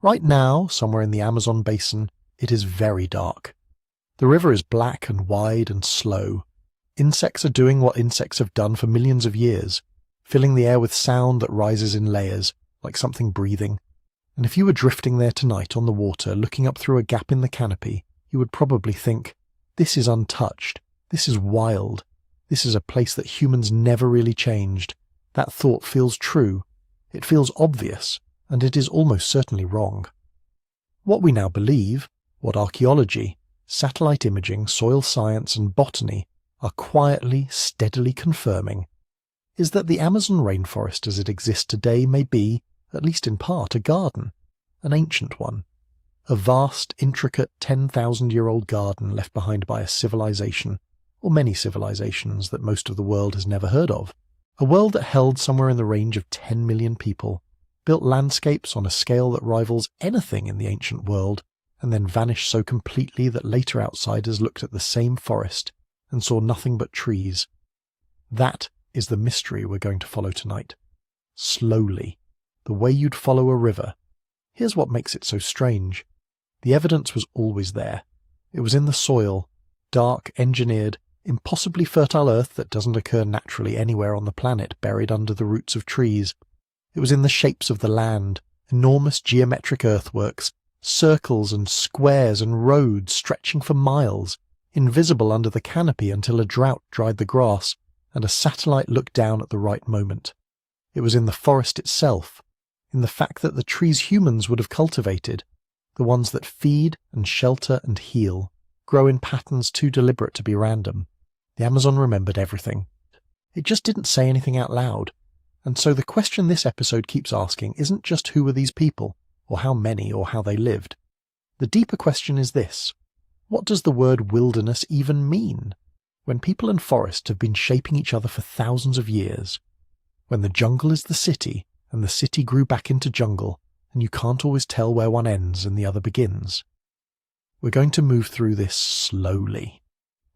Right now, somewhere in the Amazon basin, it is very dark. The river is black and wide and slow. Insects are doing what insects have done for millions of years, filling the air with sound that rises in layers, like something breathing. And if you were drifting there tonight on the water, looking up through a gap in the canopy, you would probably think, this is untouched, this is wild, this is a place that humans never really changed. That thought feels true, it feels obvious, and it is almost certainly wrong. What we now believe, what archaeology, satellite imaging, soil science and botany are quietly, steadily confirming, is that the Amazon rainforest as it exists today may be, at least in part, a garden, an ancient one, a vast, intricate 10,000-year-old garden left behind by a civilization, or many civilizations that most of the world has never heard of, a world that held somewhere in the range of 10 million people, built landscapes on a scale that rivals anything in the ancient world, and then vanished so completely that later outsiders looked at the same forest and saw nothing but trees. That is the mystery we're going to follow tonight. Slowly, the way you'd follow a river. Here's what makes it so strange. The evidence was always there. It was in the soil, dark, engineered, impossibly fertile earth that doesn't occur naturally anywhere on the planet, buried under the roots of trees. It was in the shapes of the land, enormous geometric earthworks, circles and squares and roads stretching for miles, invisible under the canopy until a drought dried the grass and a satellite looked down at the right moment. It was in the forest itself, in the fact that the trees humans would have cultivated, the ones that feed and shelter and heal, grow in patterns too deliberate to be random. The Amazon remembered everything. It just didn't say anything out loud. And so the question this episode keeps asking isn't just who were these people, or how many, or how they lived. The deeper question is this: what does the word wilderness even mean? When people and forest have been shaping each other for thousands of years, when the jungle is the city, and the city grew back into jungle, and you can't always tell where one ends and the other begins. We're going to move through this slowly.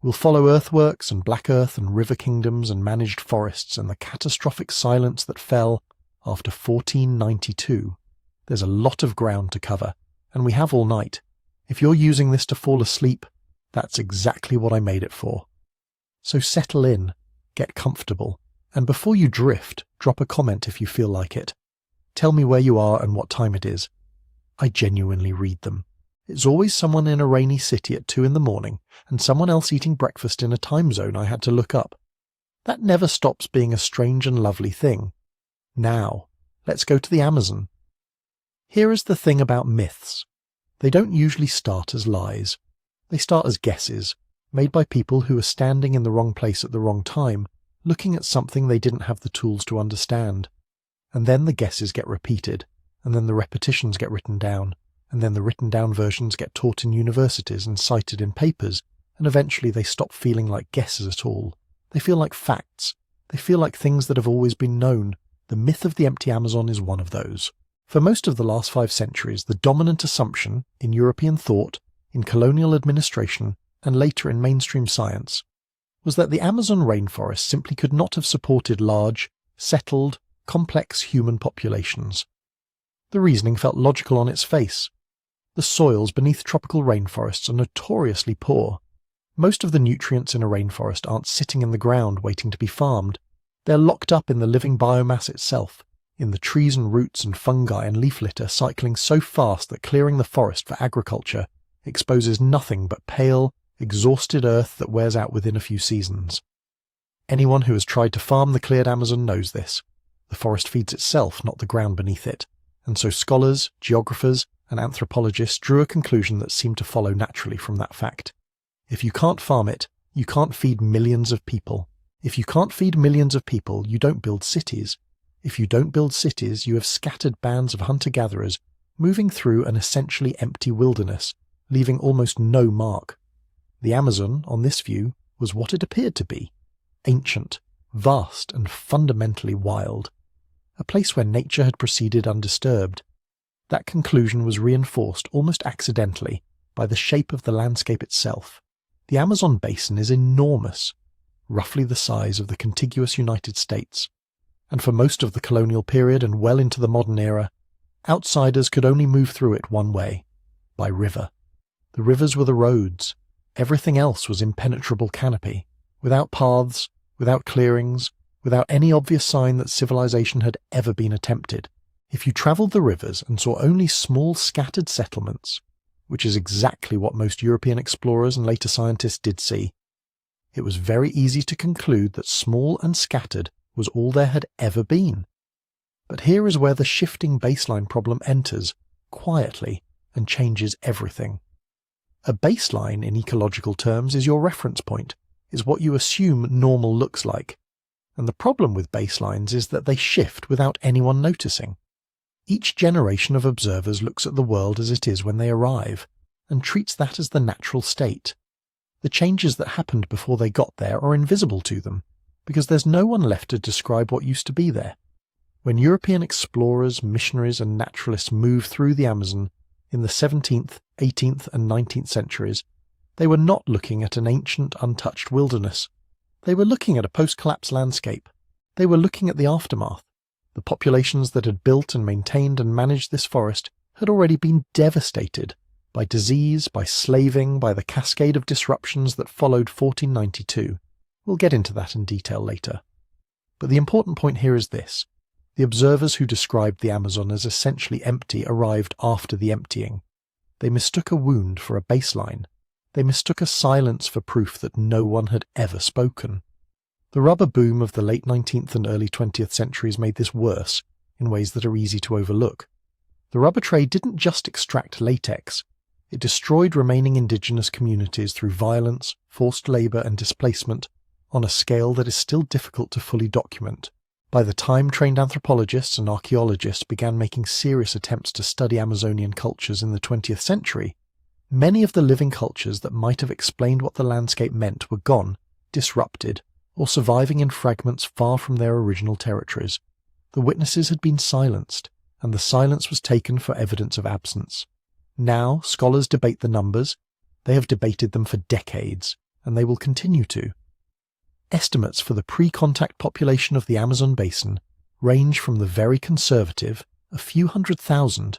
We'll follow earthworks and black earth and river kingdoms and managed forests and the catastrophic silence that fell after 1492. There's a lot of ground to cover, and we have all night. If you're using this to fall asleep, that's exactly what I made it for. So settle in, get comfortable, and before you drift, drop a comment if you feel like it. Tell me where you are and what time it is. I genuinely read them. It's always someone in a rainy city at 2 a.m, and someone else eating breakfast in a time zone I had to look up. That never stops being a strange and lovely thing. Now, let's go to the Amazon. Here is the thing about myths. They don't usually start as lies. They start as guesses, made by people who are standing in the wrong place at the wrong time, looking at something they didn't have the tools to understand. And then the guesses get repeated, and then the repetitions get written down, and then the written down versions get taught in universities and cited in papers, and eventually they stop feeling like guesses at all. They feel like facts. They feel like things that have always been known. The myth of the empty Amazon is one of those. For most of the last 5 centuries, the dominant assumption in European thought, in colonial administration, and later in mainstream science, was that the Amazon rainforest simply could not have supported large, settled, complex human populations. The reasoning felt logical on its face. The soils beneath tropical rainforests are notoriously poor. Most of the nutrients in a rainforest aren't sitting in the ground waiting to be farmed. They're locked up in the living biomass itself, in the trees and roots and fungi and leaf litter cycling so fast that clearing the forest for agriculture exposes nothing but pale, exhausted earth that wears out within a few seasons. Anyone who has tried to farm the cleared Amazon knows this. The forest feeds itself, not the ground beneath it. And so scholars, geographers, and anthropologists drew a conclusion that seemed to follow naturally from that fact. If you can't farm it, you can't feed millions of people. If you can't feed millions of people, you don't build cities. If you don't build cities, you have scattered bands of hunter-gatherers moving through an essentially empty wilderness, leaving almost no mark. The Amazon, on this view, was what it appeared to be: ancient, vast, and fundamentally wild. A place where nature had proceeded undisturbed. That conclusion was reinforced almost accidentally by the shape of the landscape itself. The Amazon basin is enormous, roughly the size of the contiguous United States, and for most of the colonial period and well into the modern era, Outsiders could only move through it one way, by river. The rivers were the roads. Everything else was impenetrable canopy, without paths, without clearings, without any obvious sign that civilization had ever been attempted. If you travelled the rivers and saw only small scattered settlements, which is exactly what most European explorers and later scientists did see, it was very easy to conclude that small and scattered was all there had ever been. But here is where the shifting baseline problem enters, quietly, and changes everything. A baseline in ecological terms is your reference point, is what you assume normal looks like. And the problem with baselines is that they shift without anyone noticing. Each generation of observers looks at the world as it is when they arrive, and treats that as the natural state. The changes that happened before they got there are invisible to them, because there's no one left to describe what used to be there. When European explorers, missionaries and naturalists moved through the Amazon in the 17th, 18th and 19th centuries, they were not looking at an ancient, untouched wilderness. They were looking at a post-collapse landscape. They were looking at the aftermath. The populations that had built and maintained and managed this forest had already been devastated by disease, by slaving, by the cascade of disruptions that followed 1492. We'll get into that in detail later. But the important point here is this. The observers who described the Amazon as essentially empty arrived after the emptying. They mistook a wound for a baseline. They mistook a silence for proof that no one had ever spoken. The rubber boom of the late 19th and early 20th centuries made this worse, in ways that are easy to overlook. The rubber trade didn't just extract latex. It destroyed remaining indigenous communities through violence, forced labour and displacement on a scale that is still difficult to fully document. By the time trained anthropologists and archaeologists began making serious attempts to study Amazonian cultures in the 20th century, many of the living cultures that might have explained what the landscape meant were gone, disrupted, or surviving in fragments far from their original territories. The witnesses had been silenced, and the silence was taken for evidence of absence. Now scholars debate the numbers. They have debated them for decades, and they will continue to. Estimates for the pre-contact population of the Amazon basin range from the very conservative, a few 100,000,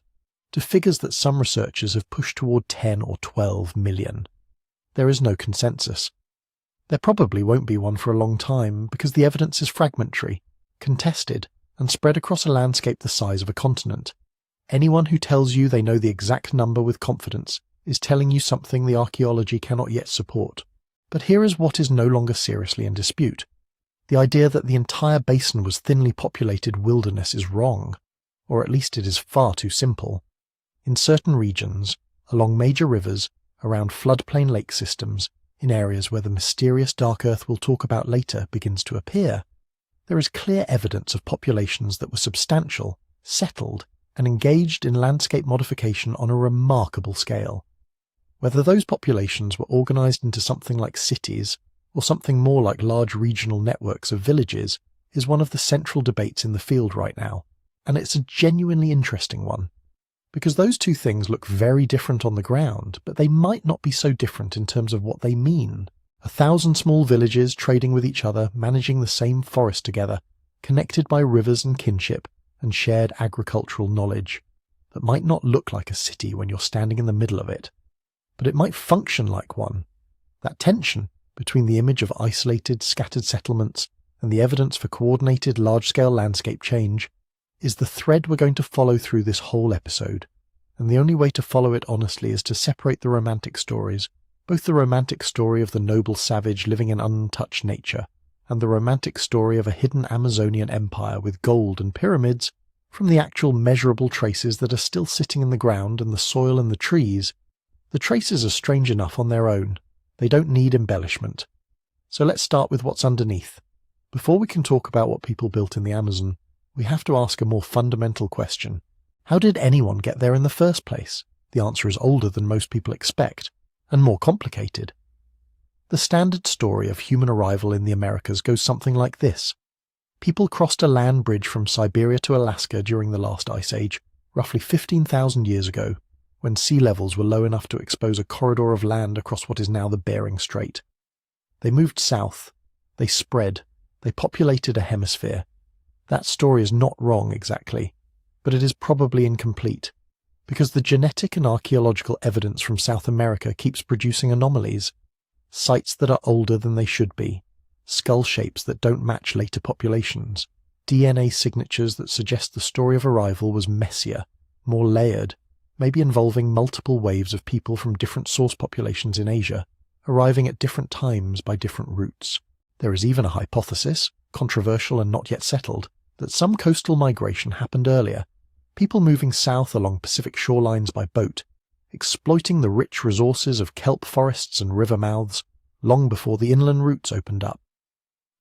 to figures that some researchers have pushed toward 10 or 12 million. There is no consensus. There probably won't be one for a long time because the evidence is fragmentary, contested, and spread across a landscape the size of a continent. Anyone who tells you they know the exact number with confidence is telling you something the archaeology cannot yet support. But here is what is no longer seriously in dispute. The idea that the entire basin was thinly populated wilderness is wrong, or at least it is far too simple. In certain regions, along major rivers, around floodplain lake systems, in areas where the mysterious dark earth we'll talk about later begins to appear, there is clear evidence of populations that were substantial, settled, and engaged in landscape modification on a remarkable scale. Whether those populations were organised into something like cities, or something more like large regional networks of villages, is one of the central debates in the field right now, and it's a genuinely interesting one. Because those two things look very different on the ground, but they might not be so different in terms of what they mean. 1,000 small villages trading with each other, managing the same forest together, connected by rivers and kinship, and shared agricultural knowledge, that might not look like a city when you're standing in the middle of it. But it might function like one. That tension between the image of isolated, scattered settlements and the evidence for coordinated, large-scale landscape change is the thread we're going to follow through this whole episode, and the only way to follow it honestly is to separate the romantic stories, both the romantic story of the noble savage living in untouched nature, and the romantic story of a hidden Amazonian empire with gold and pyramids, from the actual measurable traces that are still sitting in the ground and the soil and the trees. The traces are strange enough on their own. They don't need embellishment. So let's start with what's underneath. Before we can talk about what people built in the Amazon, we have to ask a more fundamental question. How did anyone get there in the first place? The answer is older than most people expect, and more complicated. The standard story of human arrival in the Americas goes something like this. People crossed a land bridge from Siberia to Alaska during the last ice age, roughly 15,000 years ago, when sea levels were low enough to expose a corridor of land across what is now the Bering Strait. They moved south. They spread. They populated a hemisphere. That story is not wrong exactly. but it is probably incomplete, because the genetic and archaeological evidence from South America keeps producing anomalies, sites that are older than they should be, skull shapes that don't match later populations, DNA signatures that suggest the story of arrival was messier, more layered, maybe involving multiple waves of people from different source populations in Asia, arriving at different times by different routes. There is even a hypothesis, controversial and not yet settled, that some coastal migration happened earlier, people moving south along Pacific shorelines by boat, exploiting the rich resources of kelp forests and river mouths long before the inland routes opened up.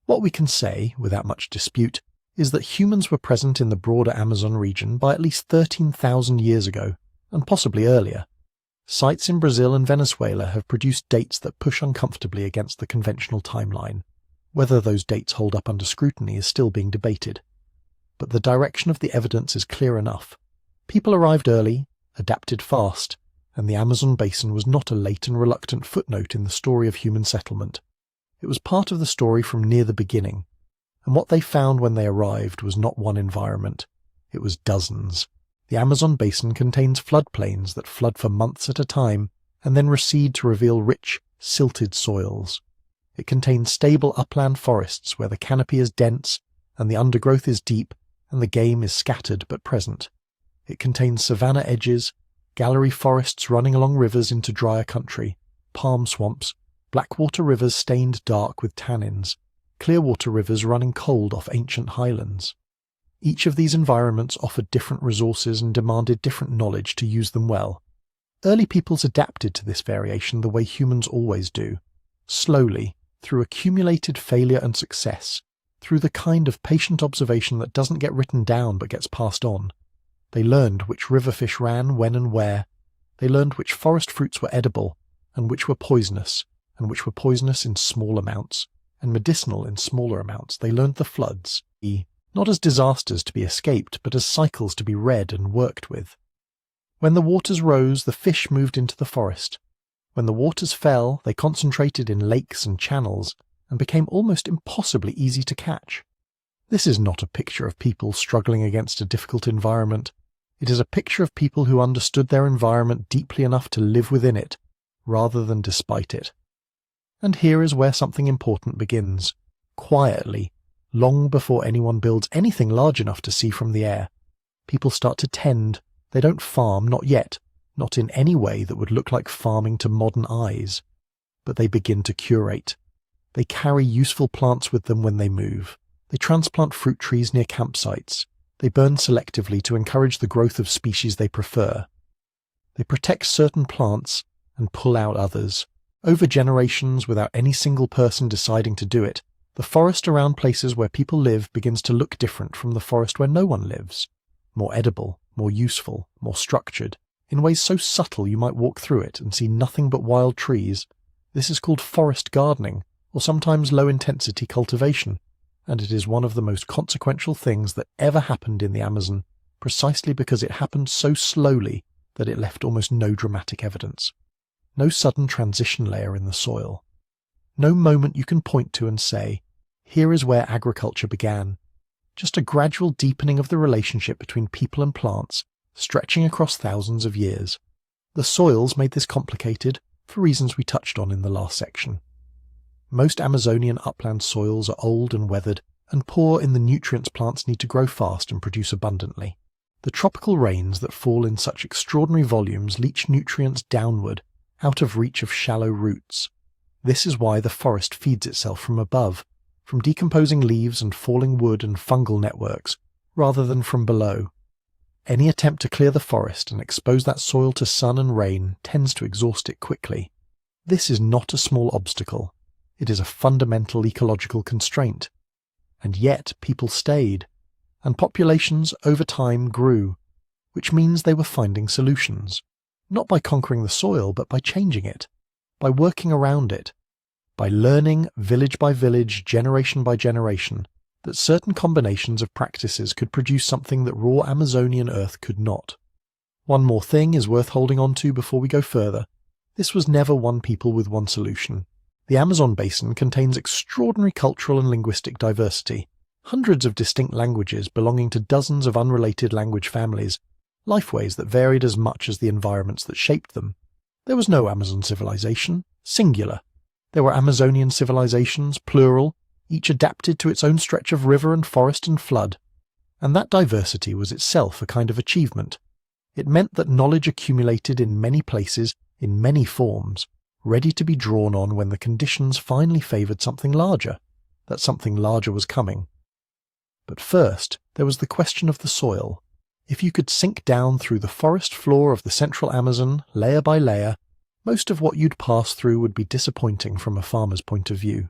What we can say, without much dispute, is that humans were present in the broader Amazon region by at least 13,000 years ago, and possibly earlier. Sites in Brazil and Venezuela have produced dates that push uncomfortably against the conventional timeline. Whether those dates hold up under scrutiny is still being debated. But the direction of the evidence is clear enough. People arrived early, adapted fast, and the Amazon basin was not a late and reluctant footnote in the story of human settlement. It was part of the story from near the beginning, and what they found when they arrived was not one environment, it was dozens. The Amazon basin contains floodplains that flood for months at a time and then recede to reveal rich, silted soils. It contains stable upland forests where the canopy is dense and the undergrowth is deep and the game is scattered but present. It contains savanna edges, gallery forests running along rivers into drier country, palm swamps, blackwater rivers stained dark with tannins, clearwater rivers running cold off ancient highlands. Each of these environments offered different resources and demanded different knowledge to use them well. Early peoples adapted to this variation the way humans always do, slowly, through accumulated failure and success, through the kind of patient observation that doesn't get written down but gets passed on. They learned which river fish ran when and where. They learned which forest fruits were edible, and which were poisonous in small amounts, and medicinal in smaller amounts. They learned the floods, not as disasters to be escaped, but as cycles to be read and worked with. When the waters rose, the fish moved into the forest. When the waters fell, they concentrated in lakes and channels, and became almost impossibly easy to catch. This is not a picture of people struggling against a difficult environment. It is a picture of people who understood their environment deeply enough to live within it, rather than despite it. And here is where something important begins. Quietly, long before anyone builds anything large enough to see from the air, people start to tend. They don't farm, not yet, not in any way that would look like farming to modern eyes. But they begin to curate. They carry useful plants with them when they move. They transplant fruit trees near campsites. They burn selectively to encourage the growth of species they prefer. They protect certain plants and pull out others. Over generations, without any single person deciding to do it, the forest around places where people live begins to look different from the forest where no one lives. More edible, more useful, more structured, in ways so subtle you might walk through it and see nothing but wild trees. This is called forest gardening, or sometimes low-intensity cultivation, and it is one of the most consequential things that ever happened in the Amazon, precisely because it happened so slowly that it left almost no dramatic evidence. No sudden transition layer in the soil. No moment you can point to and say, here is where agriculture began. Just a gradual deepening of the relationship between people and plants, stretching across thousands of years. The soils made this complicated, for reasons we touched on in the last section. Most Amazonian upland soils are old and weathered, and poor in the nutrients plants need to grow fast and produce abundantly. The tropical rains that fall in such extraordinary volumes leach nutrients downward, out of reach of shallow roots. This is why the forest feeds itself from above, from decomposing leaves and falling wood and fungal networks, rather than from below. Any attempt to clear the forest and expose that soil to sun and rain tends to exhaust it quickly. This is not a small obstacle. It is a fundamental ecological constraint. And yet people stayed, and populations over time grew, which means they were finding solutions. Not by conquering the soil, but by changing it, by working around it, by learning village by village, generation by generation, that certain combinations of practices could produce something that raw Amazonian earth could not. One more thing is worth holding on to before we go further. This was never one people with one solution. The Amazon basin contains extraordinary cultural and linguistic diversity. Hundreds of distinct languages belonging to dozens of unrelated language families, lifeways that varied as much as the environments that shaped them. There was no Amazon civilization, singular. There were Amazonian civilizations, plural, each adapted to its own stretch of river and forest and flood. And that diversity was itself a kind of achievement. It meant that knowledge accumulated in many places, in many forms, ready to be drawn on when the conditions finally favoured something larger, that something larger was coming. But first, there was the question of the soil. If you could sink down through the forest floor of the central Amazon, layer by layer, most of what you'd pass through would be disappointing from a farmer's point of view.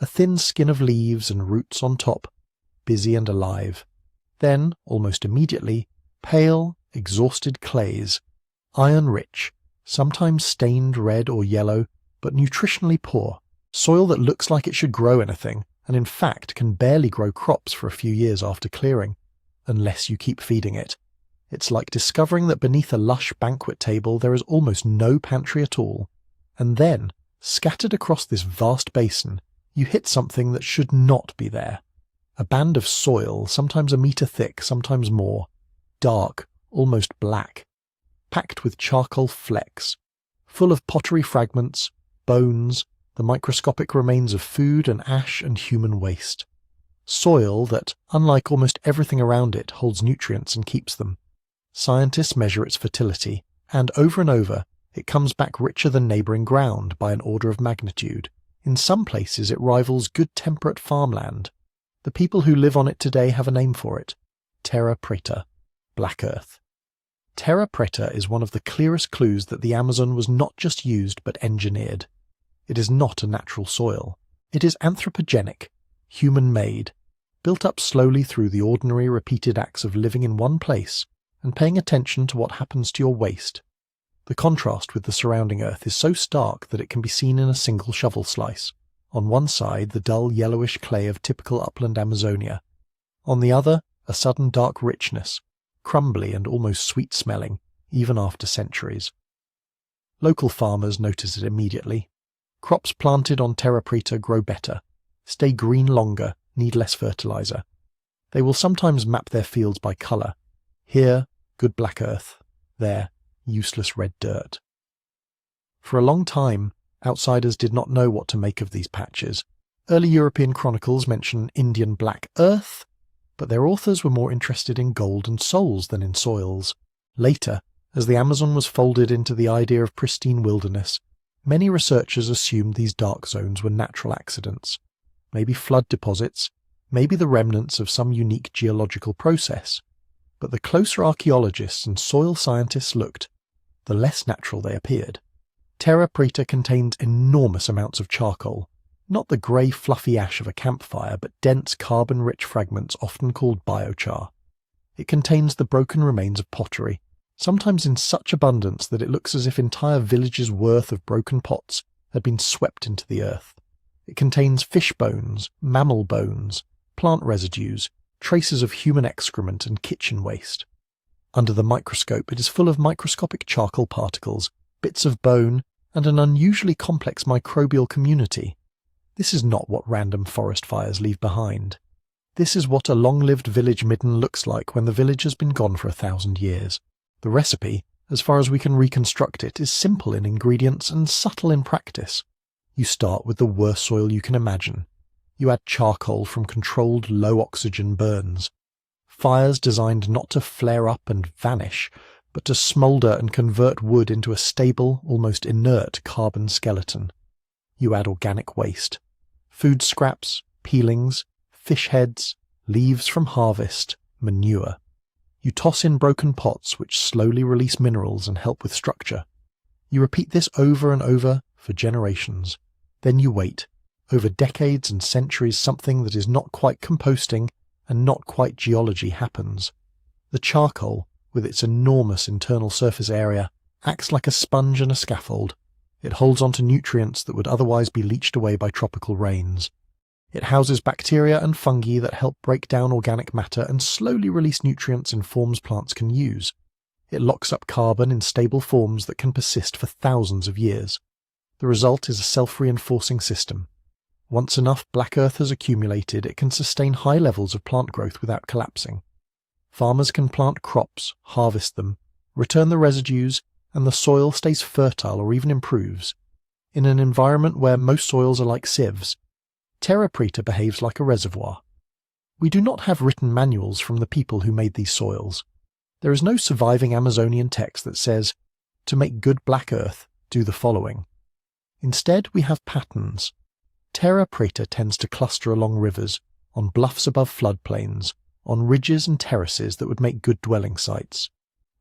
A thin skin of leaves and roots on top, busy and alive. Then, almost immediately, pale, exhausted clays, iron-rich, sometimes stained red or yellow, but nutritionally poor, soil that looks like it should grow anything, and in fact can barely grow crops for a few years after clearing, unless you keep feeding it. It's like discovering that beneath a lush banquet table there is almost no pantry at all, and then, scattered across this vast basin, you hit something that should not be there. A band of soil, sometimes a metre thick, sometimes more, dark, almost black, packed with charcoal flecks, full of pottery fragments, bones, the microscopic remains of food and ash and human waste. Soil that, unlike almost everything around it, holds nutrients and keeps them. Scientists measure its fertility, and over, it comes back richer than neighbouring ground by an order of magnitude. In some places it rivals good temperate farmland. The people who live on it today have a name for it: terra preta, black earth. Terra preta is one of the clearest clues that the Amazon was not just used but engineered. It is not a natural soil. It is anthropogenic, human-made, built up slowly through the ordinary repeated acts of living in one place and paying attention to what happens to your waste. The contrast with the surrounding earth is so stark that it can be seen in a single shovel slice. On one side, the dull yellowish clay of typical upland Amazonia. On the other, a sudden dark richness, crumbly and almost sweet-smelling, even after centuries. Local farmers notice it immediately. Crops planted on terra preta grow better, stay green longer, need less fertilizer. They will sometimes map their fields by colour. Here, good black earth. There, useless red dirt. For a long time, outsiders did not know what to make of these patches. Early European chronicles mention Indian black earth, but their authors were more interested in gold and souls than in soils. Later, as the Amazon was folded into the idea of pristine wilderness, many researchers assumed these dark zones were natural accidents, maybe flood deposits, maybe the remnants of some unique geological process. But the closer archaeologists and soil scientists looked, the less natural they appeared. Terra preta contains enormous amounts of charcoal, not the grey fluffy ash of a campfire, but dense carbon-rich fragments often called biochar. It contains the broken remains of pottery, sometimes in such abundance that it looks as if entire villages' worth of broken pots had been swept into the earth. It contains fish bones, mammal bones, plant residues, traces of human excrement and kitchen waste. Under the microscope it is full of microscopic charcoal particles, bits of bone, and an unusually complex microbial community. This is not what random forest fires leave behind. This is what a long-lived village midden looks like when the village has been gone for 1,000 years. The recipe, as far as we can reconstruct it, is simple in ingredients and subtle in practice. You start with the worst soil you can imagine. You add charcoal from controlled low-oxygen burns. Fires designed not to flare up and vanish, but to smoulder and convert wood into a stable, almost inert carbon skeleton. You add organic waste. Food scraps, peelings, fish heads, leaves from harvest, manure. You toss in broken pots which slowly release minerals and help with structure. You repeat this over and over for generations. Then you wait. Over decades and centuries, something that is not quite composting and not quite geology happens. The charcoal, with its enormous internal surface area, acts like a sponge and a scaffold. It holds onto nutrients that would otherwise be leached away by tropical rains. It houses bacteria and fungi that help break down organic matter and slowly release nutrients in forms plants can use. It locks up carbon in stable forms that can persist for thousands of years. The result is a self-reinforcing system. Once enough black earth has accumulated, it can sustain high levels of plant growth without collapsing. Farmers can plant crops, harvest them, return the residues, and the soil stays fertile or even improves. In an environment where most soils are like sieves, terra preta behaves like a reservoir. We do not have written manuals from the people who made these soils. There is no surviving Amazonian text that says, to make good black earth, do the following. Instead, we have patterns. Terra preta tends to cluster along rivers, on bluffs above floodplains, on ridges and terraces that would make good dwelling sites.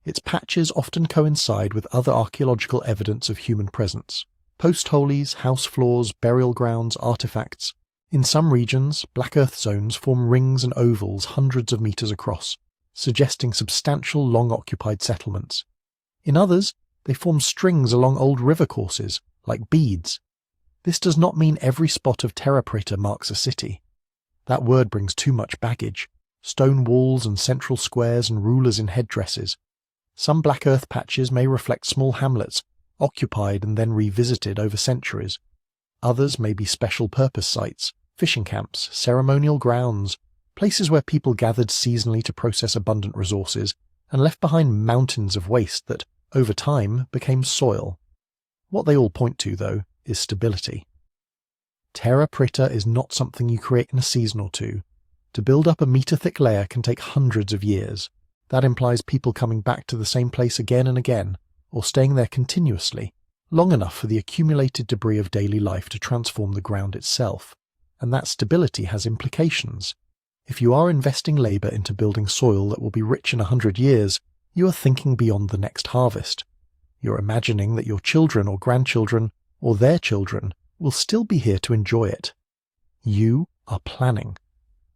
Its patches often coincide with other archaeological evidence of human presence. Post-holies, house floors, burial grounds, artifacts. In some regions, black earth zones form rings and ovals hundreds of meters across, suggesting substantial long-occupied settlements. In others, they form strings along old river courses, like beads. This does not mean every spot of terra preta marks a city. That word brings too much baggage. Stone walls and central squares and rulers in headdresses. Some black earth patches may reflect small hamlets, occupied and then revisited over centuries. Others may be special purpose sites, fishing camps, ceremonial grounds, places where people gathered seasonally to process abundant resources and left behind mountains of waste that, over time, became soil. What they all point to, though, is stability. Terra preta is not something you create in a season or two. To build up a meter-thick layer can take hundreds of years. That implies people coming back to the same place again and again, or staying there continuously, long enough for the accumulated debris of daily life to transform the ground itself. And that stability has implications. If you are investing labour into building soil that will be rich in 100 years, you are thinking beyond the next harvest. You're imagining that your children or grandchildren, or their children, will still be here to enjoy it. You are planning.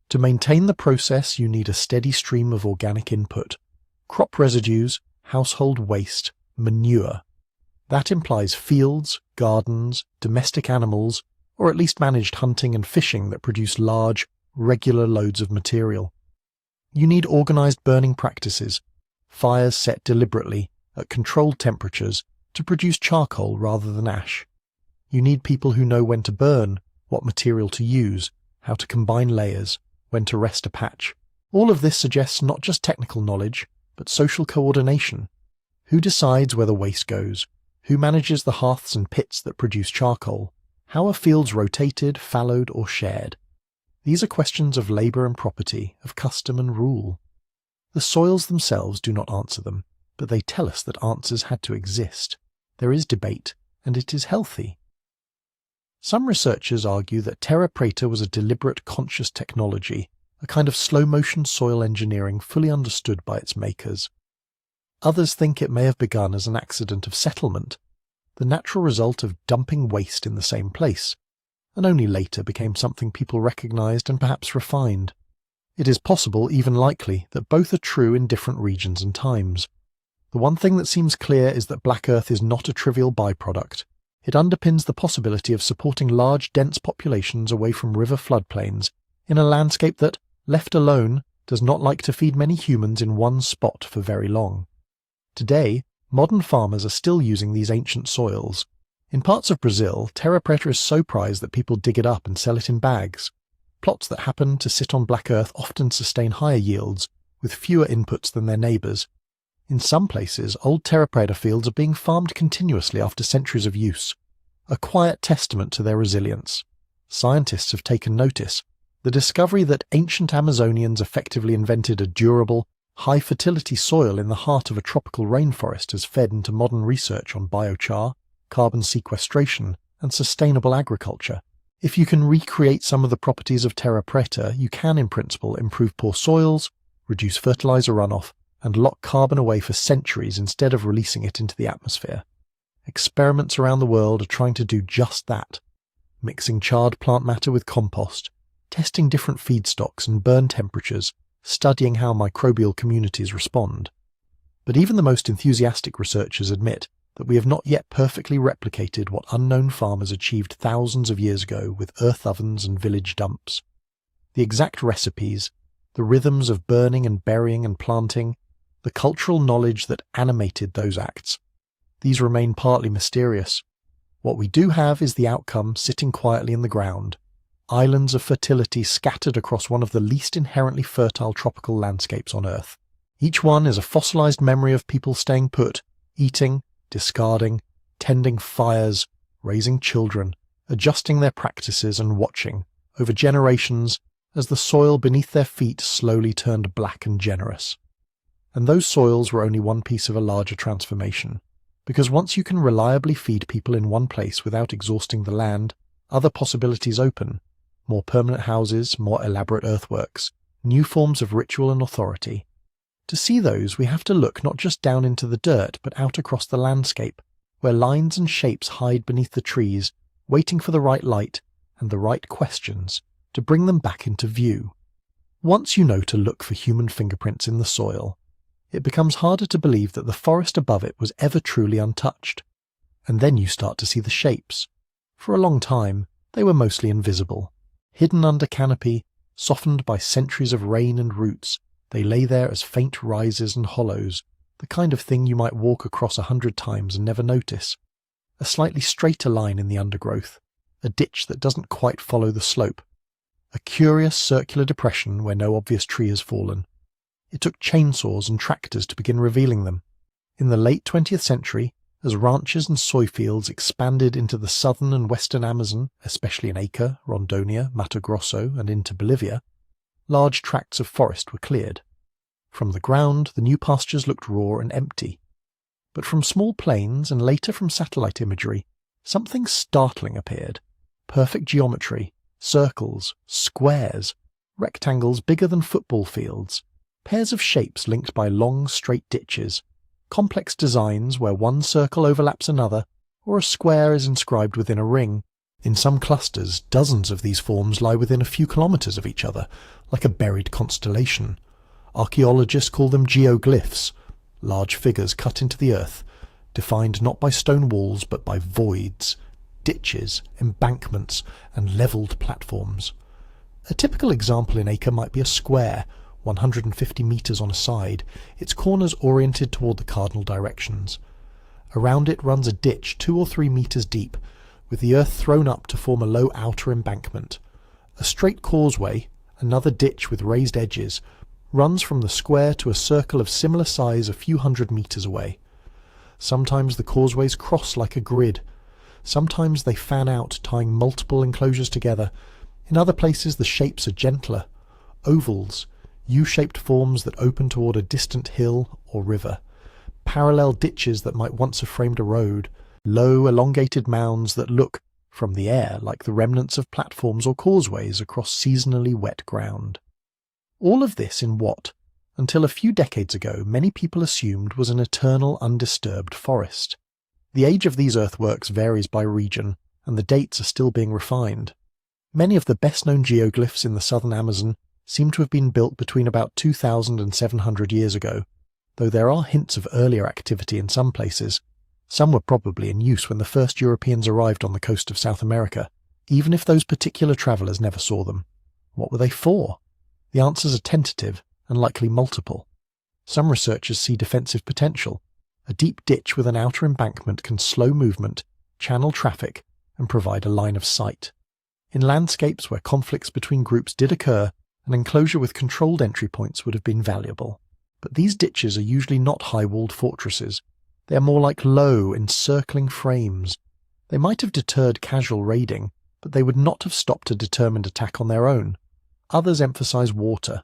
To maintain the process, you need a steady stream of organic input. Crop residues, household waste, manure. That implies fields, gardens, domestic animals, or at least managed hunting and fishing that produce large, regular loads of material. You need organised burning practices, fires set deliberately, at controlled temperatures, to produce charcoal rather than ash. You need people who know when to burn, what material to use, how to combine layers, when to rest a patch. All of this suggests not just technical knowledge, but social coordination. Who decides where the waste goes? Who manages the hearths and pits that produce charcoal? How are fields rotated, fallowed, or shared? These are questions of labour and property, of custom and rule. The soils themselves do not answer them, but they tell us that answers had to exist. There is debate, and it is healthy. Some researchers argue that terra preta was a deliberate conscious technology, a kind of slow-motion soil engineering fully understood by its makers. Others think it may have begun as an accident of settlement, the natural result of dumping waste in the same place, and only later became something people recognized and perhaps refined. It is possible, even likely, that both are true in different regions and times. The one thing that seems clear is that black earth is not a trivial byproduct. It underpins the possibility of supporting large, dense populations away from river floodplains in a landscape that, left alone, does not like to feed many humans in one spot for very long. Today, modern farmers are still using these ancient soils. In parts of Brazil, terra preta is so prized that people dig it up and sell it in bags. Plots that happen to sit on black earth often sustain higher yields, with fewer inputs than their neighbours. In some places, old terra preta fields are being farmed continuously after centuries of use, a quiet testament to their resilience. Scientists have taken notice. The discovery that ancient Amazonians effectively invented a durable, high-fertility soil in the heart of a tropical rainforest has fed into modern research on biochar, carbon sequestration, and sustainable agriculture. If you can recreate some of the properties of terra preta, you can, in principle, improve poor soils, reduce fertilizer runoff, and lock carbon away for centuries instead of releasing it into the atmosphere. Experiments around the world are trying to do just that, mixing charred plant matter with compost, testing different feedstocks and burn temperatures, studying how microbial communities respond. But even the most enthusiastic researchers admit that we have not yet perfectly replicated what unknown farmers achieved thousands of years ago with earth ovens and village dumps. The exact recipes, the rhythms of burning and burying and planting, the cultural knowledge that animated those acts, these remain partly mysterious. What we do have is the outcome sitting quietly in the ground, islands of fertility scattered across one of the least inherently fertile tropical landscapes on Earth. Each one is a fossilized memory of people staying put, eating, discarding, tending fires, raising children, adjusting their practices and watching, over generations, as the soil beneath their feet slowly turned black and generous. And those soils were only one piece of a larger transformation, because once you can reliably feed people in one place without exhausting the land, other possibilities open: more permanent houses, more elaborate earthworks, new forms of ritual and authority. To see those, we have to look not just down into the dirt, but out across the landscape, where lines and shapes hide beneath the trees, waiting for the right light and the right questions to bring them back into view. Once you know to look for human fingerprints in the soil, it becomes harder to believe that the forest above it was ever truly untouched. And then you start to see the shapes. For a long time, they were mostly invisible. Hidden under canopy, softened by centuries of rain and roots, they lay there as faint rises and hollows, the kind of thing you might walk across 100 times and never notice. A slightly straighter line in the undergrowth, a ditch that doesn't quite follow the slope, a curious circular depression where no obvious tree has fallen. It took chainsaws and tractors to begin revealing them. In the late 20th century, as ranches and soy fields expanded into the southern and western Amazon, especially in Acre, Rondonia, Mato Grosso, and into Bolivia, large tracts of forest were cleared. From the ground, the new pastures looked raw and empty. But from small plains, and later from satellite imagery, something startling appeared. Perfect geometry, circles, squares, rectangles bigger than football fields, pairs of shapes linked by long, straight ditches, complex designs where one circle overlaps another, or a square is inscribed within a ring. In some clusters, dozens of these forms lie within a few kilometers of each other, like a buried constellation. Archaeologists call them geoglyphs, large figures cut into the earth, defined not by stone walls but by voids, ditches, embankments, and levelled platforms. A typical example in Acre might be a square, 150 metres on a side, its corners oriented toward the cardinal directions. Around it runs a ditch 2 or 3 metres deep, with the earth thrown up to form a low outer embankment. A straight causeway, another ditch with raised edges, runs from the square to a circle of similar size a few hundred metres away. Sometimes the causeways cross like a grid. Sometimes they fan out, tying multiple enclosures together. In other places the shapes are gentler, ovals, U-shaped forms that open toward a distant hill or river, parallel ditches that might once have framed a road, low elongated mounds that look, from the air, like the remnants of platforms or causeways across seasonally wet ground. All of this in what, until a few decades ago, many people assumed was an eternal undisturbed forest. The age of these earthworks varies by region, and the dates are still being refined. Many of the best-known geoglyphs in the southern Amazon seem to have been built between about 2,000 and 700 years ago, though there are hints of earlier activity in some places. Some were probably in use when the first Europeans arrived on the coast of South America, even if those particular travellers never saw them. What were they for? The answers are tentative and likely multiple. Some researchers see defensive potential. A deep ditch with an outer embankment can slow movement, channel traffic, and provide a line of sight. In landscapes where conflicts between groups did occur, an enclosure with controlled entry points would have been valuable. But these ditches are usually not high-walled fortresses. They are more like low, encircling frames. They might have deterred casual raiding, but they would not have stopped a determined attack on their own. Others emphasize water.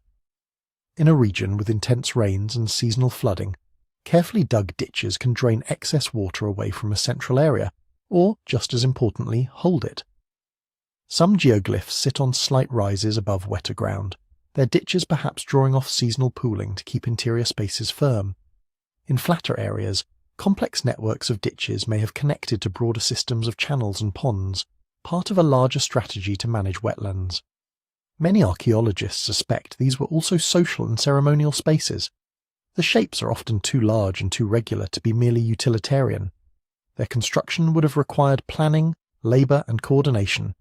In a region with intense rains and seasonal flooding, carefully dug ditches can drain excess water away from a central area, or, just as importantly, hold it. Some geoglyphs sit on slight rises above wetter ground, their ditches perhaps drawing off seasonal pooling to keep interior spaces firm. In flatter areas, complex networks of ditches may have connected to broader systems of channels and ponds, part of a larger strategy to manage wetlands. Many archaeologists suspect these were also social and ceremonial spaces. The shapes are often too large and too regular to be merely utilitarian. Their construction would have required planning, labour and coordination,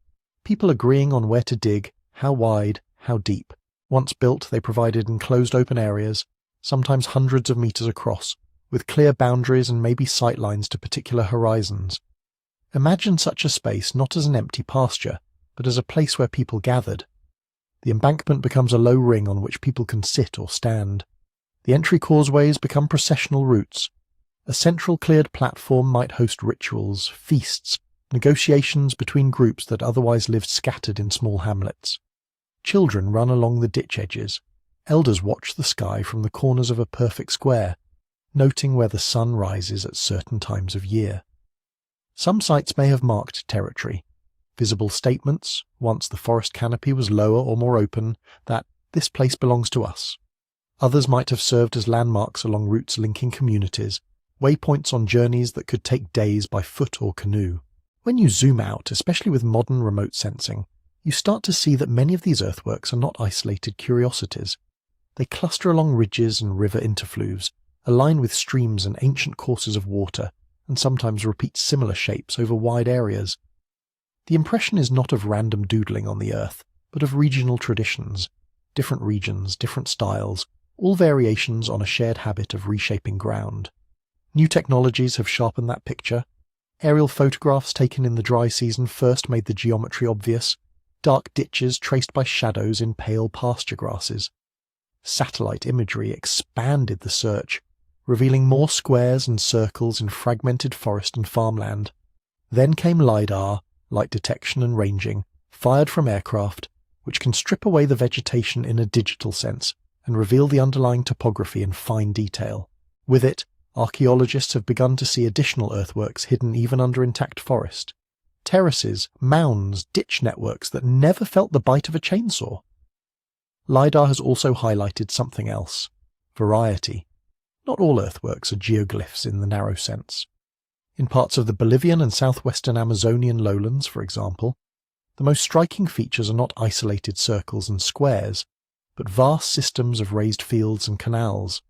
people agreeing on where to dig, how wide, how deep. Once built, they provided enclosed open areas, sometimes hundreds of metres across, with clear boundaries and maybe sightlines to particular horizons. Imagine such a space not as an empty pasture, but as a place where people gathered. The embankment becomes a low ring on which people can sit or stand. The entry causeways become processional routes. A central cleared platform might host rituals, feasts, negotiations between groups that otherwise lived scattered in small hamlets. Children run along the ditch edges. Elders watch the sky from the corners of a perfect square, noting where the sun rises at certain times of year. Some sites may have marked territory, visible statements, once the forest canopy was lower or more open, that this place belongs to us. Others might have served as landmarks along routes linking communities, waypoints on journeys that could take days by foot or canoe. When you zoom out, especially with modern remote sensing, you start to see that many of these earthworks are not isolated curiosities. They cluster along ridges and river interfluves, align with streams and ancient courses of water, and sometimes repeat similar shapes over wide areas. The impression is not of random doodling on the earth, but of regional traditions, different regions, different styles, all variations on a shared habit of reshaping ground. New technologies have sharpened that picture. Aerial photographs taken in the dry season first made the geometry obvious, dark ditches traced by shadows in pale pasture grasses. Satellite imagery expanded the search, revealing more squares and circles in fragmented forest and farmland. Then came lidar, light detection and ranging, fired from aircraft, which can strip away the vegetation in a digital sense and reveal the underlying topography in fine detail. With it, archaeologists have begun to see additional earthworks hidden even under intact forest. Terraces, mounds, ditch networks that never felt the bite of a chainsaw. LiDAR has also highlighted something else: variety. Not all earthworks are geoglyphs in the narrow sense. In parts of the Bolivian and southwestern Amazonian lowlands, for example, the most striking features are not isolated circles and squares, but vast systems of raised fields and canals.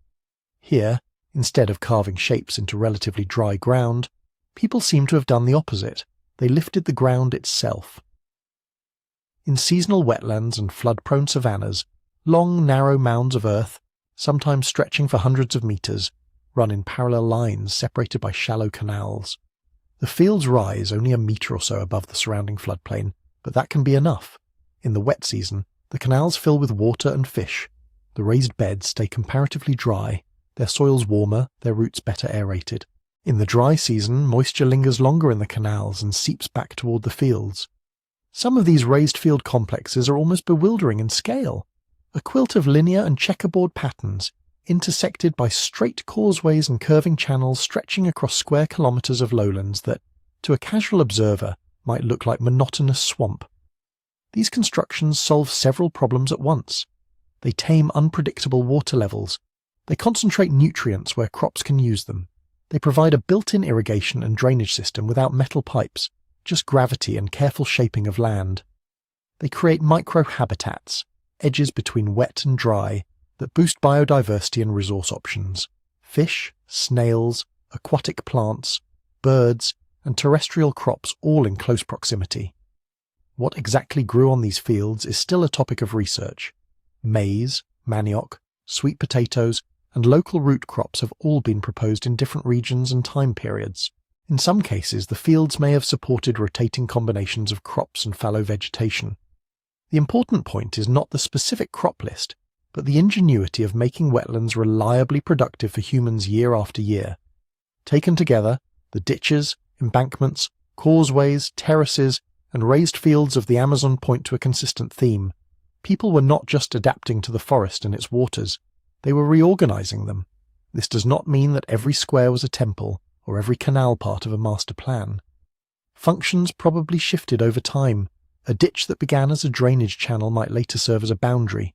Here, instead of carving shapes into relatively dry ground, people seem to have done the opposite. They lifted the ground itself. In seasonal wetlands and flood-prone savannas, long, narrow mounds of earth, sometimes stretching for hundreds of meters, run in parallel lines separated by shallow canals. The fields rise only a meter or so above the surrounding floodplain, but that can be enough. In the wet season, the canals fill with water and fish. The raised beds stay comparatively dry, their soils warmer, their roots better aerated. In the dry season, moisture lingers longer in the canals and seeps back toward the fields. Some of these raised field complexes are almost bewildering in scale. A quilt of linear and checkerboard patterns, intersected by straight causeways and curving channels stretching across square kilometers of lowlands that, to a casual observer, might look like monotonous swamp. These constructions solve several problems at once. They tame unpredictable water levels. They concentrate nutrients where crops can use them. They provide a built-in irrigation and drainage system without metal pipes, just gravity and careful shaping of land. They create micro-habitats, edges between wet and dry, that boost biodiversity and resource options. Fish, snails, aquatic plants, birds, and terrestrial crops all in close proximity. What exactly grew on these fields is still a topic of research. Maize, manioc, sweet potatoes, and local root crops have all been proposed in different regions and time periods. In some cases, the fields may have supported rotating combinations of crops and fallow vegetation. The important point is not the specific crop list, but the ingenuity of making wetlands reliably productive for humans year after year. Taken together, the ditches, embankments, causeways, terraces, and raised fields of the Amazon point to a consistent theme. People were not just adapting to the forest and its waters, they were reorganizing them. This does not mean that every square was a temple, or every canal part of a master plan. Functions probably shifted over time. A ditch that began as a drainage channel might later serve as a boundary.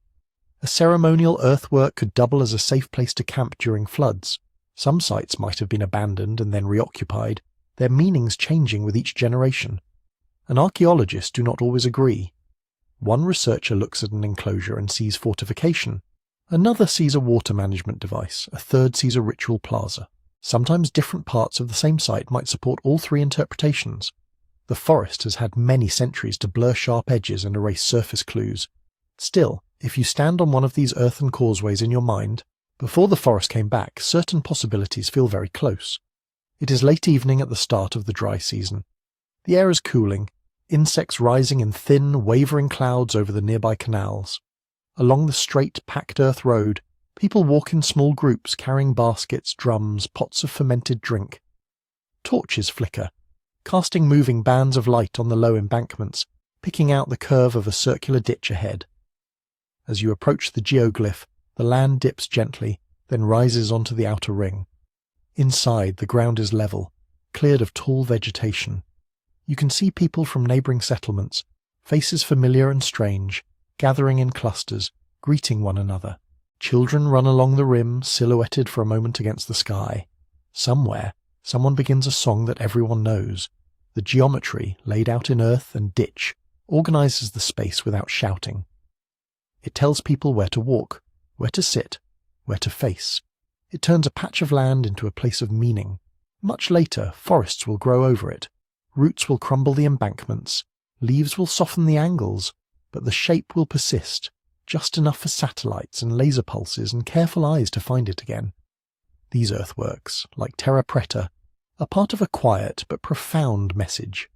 A ceremonial earthwork could double as a safe place to camp during floods. Some sites might have been abandoned and then reoccupied, their meanings changing with each generation. And archaeologists do not always agree. One researcher looks at an enclosure and sees fortification. Another sees a water management device. A third sees a ritual plaza. Sometimes different parts of the same site might support all three interpretations. The forest has had many centuries to blur sharp edges and erase surface clues. Still, if you stand on one of these earthen causeways in your mind, before the forest came back, certain possibilities feel very close. It is late evening at the start of the dry season. The air is cooling. insects rising in thin, wavering clouds over the nearby canals. Along the straight, packed earth road, people walk in small groups carrying baskets, drums, pots of fermented drink. Torches flicker, casting moving bands of light on the low embankments, picking out the curve of a circular ditch ahead. As you approach the geoglyph, the land dips gently, then rises onto the outer ring. Inside, the ground is level, cleared of tall vegetation. You can see people from neighbouring settlements, faces familiar and strange, gathering in clusters, greeting one another. Children run along the rim, silhouetted for a moment against the sky. Somewhere, someone begins a song that everyone knows. The geometry, laid out in earth and ditch, organises the space without shouting. It tells people where to walk, where to sit, where to face. It turns a patch of land into a place of meaning. Much later, forests will grow over it. Roots will crumble the embankments. Leaves will soften the angles, but the shape will persist, just enough for satellites and laser pulses and careful eyes to find it again. These earthworks, like terra preta, are part of a quiet but profound message.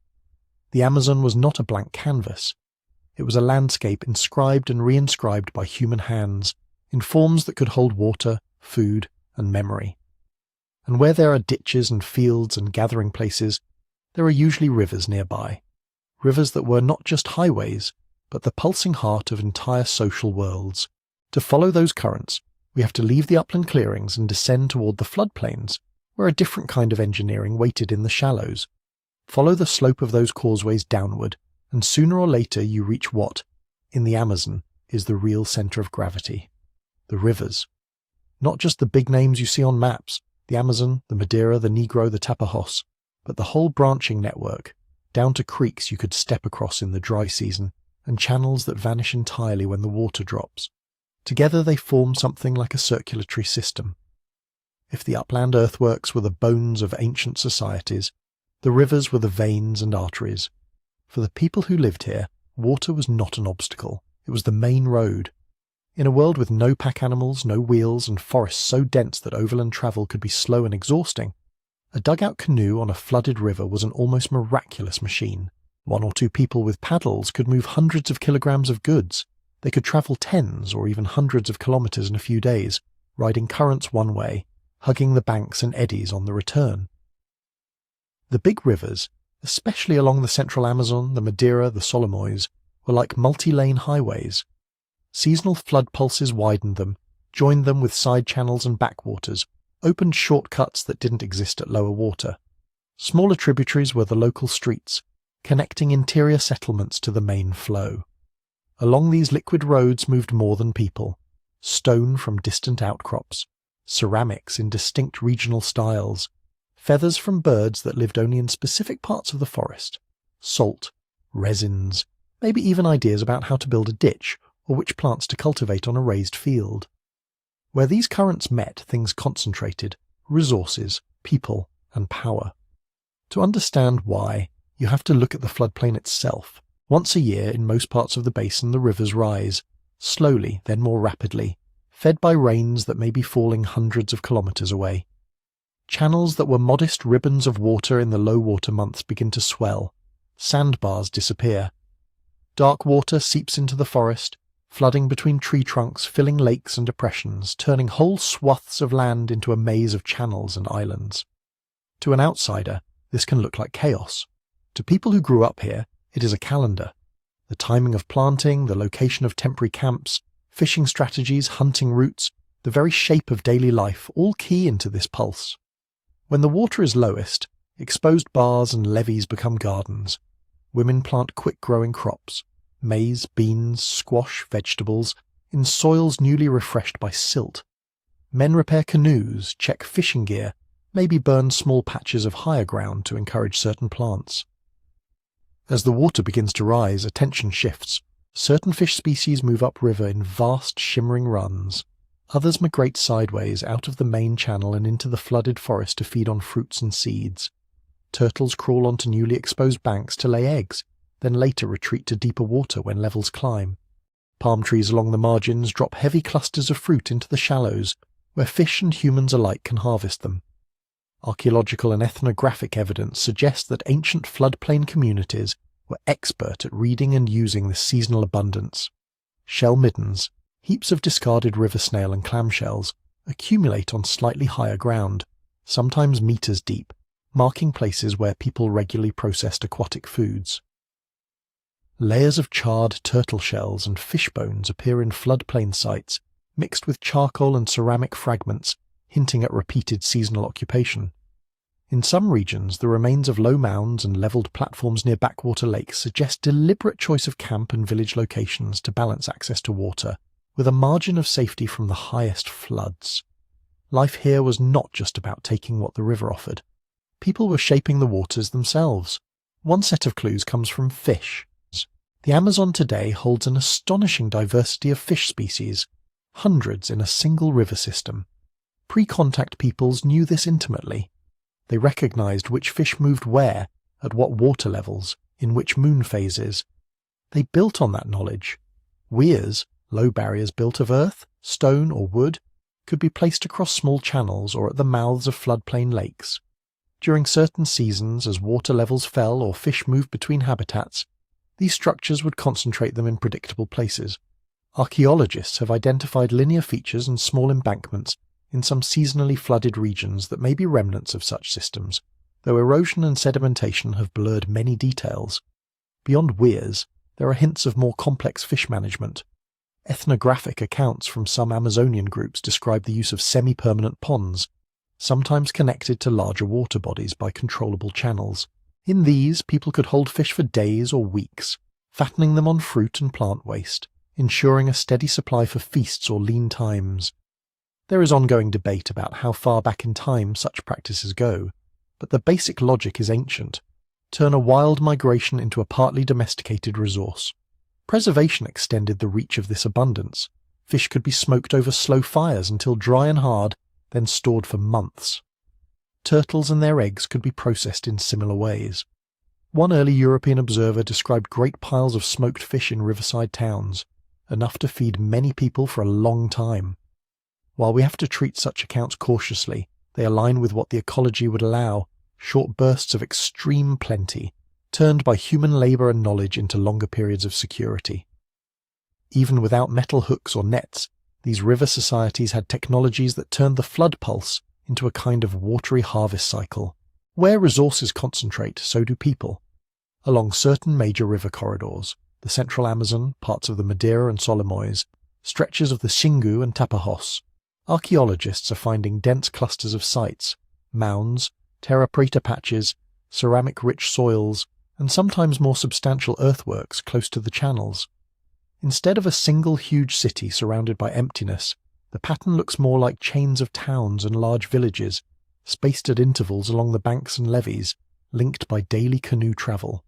The Amazon was not a blank canvas. It was a landscape inscribed and reinscribed by human hands, in forms that could hold water, food, and memory. And where there are ditches and fields and gathering places, there are usually rivers nearby. Rivers that were not just highways, but the pulsing heart of entire social worlds. To follow those currents, we have to leave the upland clearings and descend toward the floodplains, where a different kind of engineering waited in the shallows. Follow the slope of those causeways downward, and sooner or later you reach what, in the Amazon, is the real centre of gravity. The rivers. Not just the big names you see on maps, the Amazon, the Madeira, the Negro, the Tapajos, but the whole branching network, down to creeks you could step across in the dry season, and channels that vanish entirely when the water drops. Together they form something like a circulatory system. If the upland earthworks were the bones of ancient societies, the rivers were the veins and arteries. For the people who lived here, water was not an obstacle. It was the main road. In a world with no pack animals, no wheels, and forests so dense that overland travel could be slow and exhausting, a dugout canoe on a flooded river was an almost miraculous machine. One or two people with paddles could move hundreds of kilograms of goods. They could travel tens or even hundreds of kilometres in a few days, riding currents one way, hugging the banks and eddies on the return. The big rivers, especially along the central Amazon, the Madeira, the Solimois, were like multi-lane highways. Seasonal flood pulses widened them, joined them with side channels and backwaters, opened shortcuts that didn't exist at lower water. Smaller tributaries were the local streets, connecting interior settlements to the main flow. Along these liquid roads moved more than people: stone from distant outcrops, ceramics in distinct regional styles, feathers from birds that lived only in specific parts of the forest, salt, resins, maybe even ideas about how to build a ditch or which plants to cultivate on a raised field. Where these currents met, things concentrated: resources, people, and power. To understand why, you have to look at the floodplain itself. Once a year, in most parts of the basin, the rivers rise, slowly, then more rapidly, fed by rains that may be falling hundreds of kilometres away. Channels that were modest ribbons of water in the low water months begin to swell. Sandbars disappear. Dark water seeps into the forest, flooding between tree trunks, filling lakes and depressions, turning whole swaths of land into a maze of channels and islands. To an outsider, this can look like chaos. To people who grew up here, it is a calendar. The timing of planting, the location of temporary camps, fishing strategies, hunting routes, the very shape of daily life all key into this pulse. When the water is lowest, exposed bars and levees become gardens. Women plant quick-growing crops: maize, beans, squash, vegetables, in soils newly refreshed by silt. Men repair canoes, check fishing gear, maybe burn small patches of higher ground to encourage certain plants. As the water begins to rise, attention shifts. Certain fish species move upriver in vast, shimmering runs. Others migrate sideways out of the main channel and into the flooded forest to feed on fruits and seeds. Turtles crawl onto newly exposed banks to lay eggs, then later retreat to deeper water when levels climb. Palm trees along the margins drop heavy clusters of fruit into the shallows, where fish and humans alike can harvest them. Archaeological and ethnographic evidence suggests that ancient floodplain communities were expert at reading and using this seasonal abundance. Shell middens, heaps of discarded river snail and clamshells, accumulate on slightly higher ground, sometimes meters deep, marking places where people regularly processed aquatic foods. Layers of charred turtle shells and fish bones appear in floodplain sites, mixed with charcoal and ceramic fragments, hinting at repeated seasonal occupation. In some regions, the remains of low mounds and levelled platforms near backwater lakes suggest deliberate choice of camp and village locations to balance access to water, with a margin of safety from the highest floods. Life here was not just about taking what the river offered. People were shaping the waters themselves. One set of clues comes from fish. The Amazon today holds an astonishing diversity of fish species, hundreds in a single river system. Pre-contact peoples knew this intimately. They recognized which fish moved where, at what water levels, in which moon phases. They built on that knowledge. Weirs, low barriers built of earth, stone or wood, could be placed across small channels or at the mouths of floodplain lakes. During certain seasons, as water levels fell or fish moved between habitats, these structures would concentrate them in predictable places. Archaeologists have identified linear features and small embankments in some seasonally flooded regions that may be remnants of such systems, though erosion and sedimentation have blurred many details. Beyond weirs, there are hints of more complex fish management. Ethnographic accounts from some Amazonian groups describe the use of semi-permanent ponds, sometimes connected to larger water bodies by controllable channels. In these, people could hold fish for days or weeks, fattening them on fruit and plant waste, ensuring a steady supply for feasts or lean times. There is ongoing debate about how far back in time such practices go, but the basic logic is ancient. Turn a wild migration into a partly domesticated resource. Preservation extended the reach of this abundance. Fish could be smoked over slow fires until dry and hard, then stored for months. Turtles and their eggs could be processed in similar ways. One early European observer described great piles of smoked fish in riverside towns, enough to feed many people for a long time. While we have to treat such accounts cautiously, they align with what the ecology would allow, short bursts of extreme plenty, turned by human labour and knowledge into longer periods of security. Even without metal hooks or nets, these river societies had technologies that turned the flood pulse into a kind of watery harvest cycle. Where resources concentrate, so do people. Along certain major river corridors, the central Amazon, parts of the Madeira and Solimoes, stretches of the Xingu and Tapajos, archaeologists are finding dense clusters of sites, mounds, terra preta patches, ceramic-rich soils, and sometimes more substantial earthworks close to the channels. Instead of a single huge city surrounded by emptiness, the pattern looks more like chains of towns and large villages, spaced at intervals along the banks and levees, linked by daily canoe travel.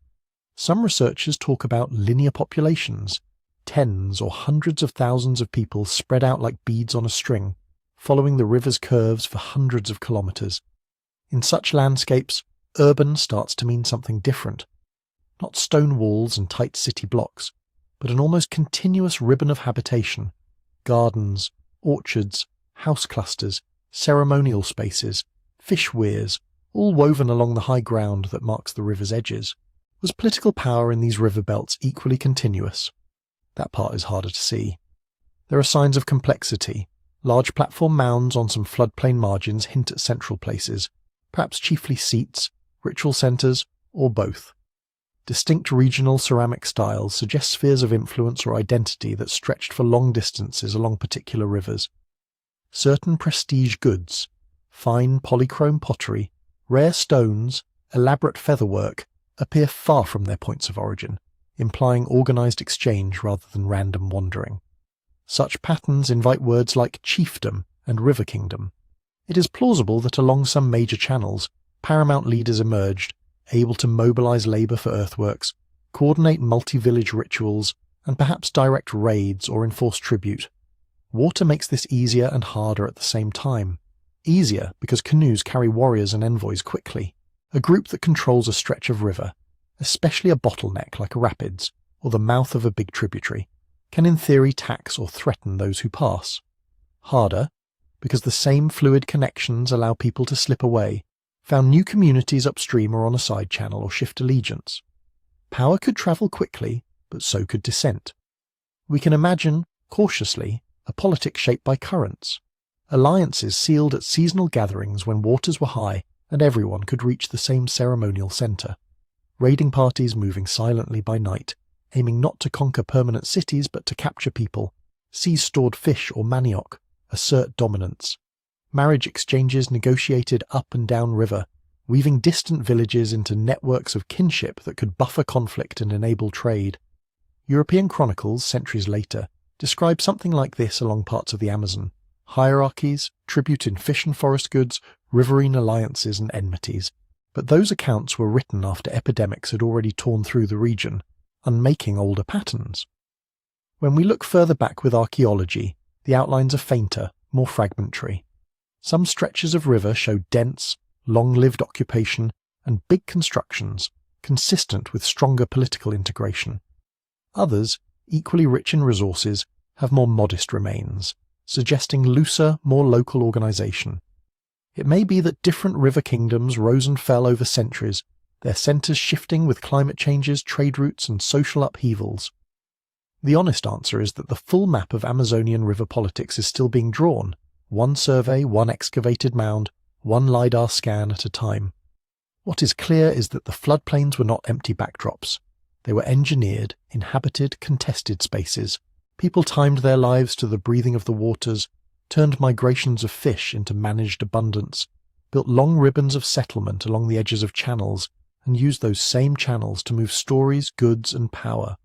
Some researchers talk about linear populations, tens or hundreds of thousands of people spread out like beads on a string, following the river's curves for hundreds of kilometres. In such landscapes, urban starts to mean something different. Not stone walls and tight city blocks, but an almost continuous ribbon of habitation, gardens, orchards, house clusters, ceremonial spaces, fish weirs, all woven along the high ground that marks the river's edges. Was political power in these river belts equally continuous? That part is harder to see. There are signs of complexity. Large platform mounds on some floodplain margins hint at central places, perhaps chiefly seats, ritual centres, or both. Distinct regional ceramic styles suggest spheres of influence or identity that stretched for long distances along particular rivers. Certain prestige goods, fine polychrome pottery, rare stones, elaborate featherwork, appear far from their points of origin, implying organised exchange rather than random wandering. Such patterns invite words like chiefdom and river kingdom. It is plausible that along some major channels, paramount leaders emerged, able to mobilise labour for earthworks, coordinate multi-village rituals, and perhaps direct raids or enforce tribute. Water makes this easier and harder at the same time. Easier because canoes carry warriors and envoys quickly. A group that controls a stretch of river, especially a bottleneck like a rapids or the mouth of a big tributary, can in theory tax or threaten those who pass. Harder, because the same fluid connections allow people to slip away, found new communities upstream or on a side channel or shift allegiance. Power could travel quickly, but so could dissent. We can imagine, cautiously, a politics shaped by currents. Alliances sealed at seasonal gatherings when waters were high and everyone could reach the same ceremonial centre. Raiding parties moving silently by night, aiming not to conquer permanent cities but to capture people, seize stored fish or manioc, assert dominance. Marriage exchanges negotiated up and down river, weaving distant villages into networks of kinship that could buffer conflict and enable trade. European chronicles, centuries later, describe something like this along parts of the Amazon: hierarchies, tribute in fish and forest goods, riverine alliances and enmities. But those accounts were written after epidemics had already torn through the region, unmaking older patterns. When we look further back with archaeology, the outlines are fainter, more fragmentary. Some stretches of river show dense, long-lived occupation and big constructions, consistent with stronger political integration. Others, equally rich in resources, have more modest remains, suggesting looser, more local organisation. It may be that different river kingdoms rose and fell over centuries, their centres shifting with climate changes, trade routes and social upheavals. The honest answer is that the full map of Amazonian river politics is still being drawn, one survey, one excavated mound, one lidar scan at a time. What is clear is that the floodplains were not empty backdrops. They were engineered, inhabited, contested spaces. People timed their lives to the breathing of the waters, turned migrations of fish into managed abundance, built long ribbons of settlement along the edges of channels, and used those same channels to move stories, goods, and power.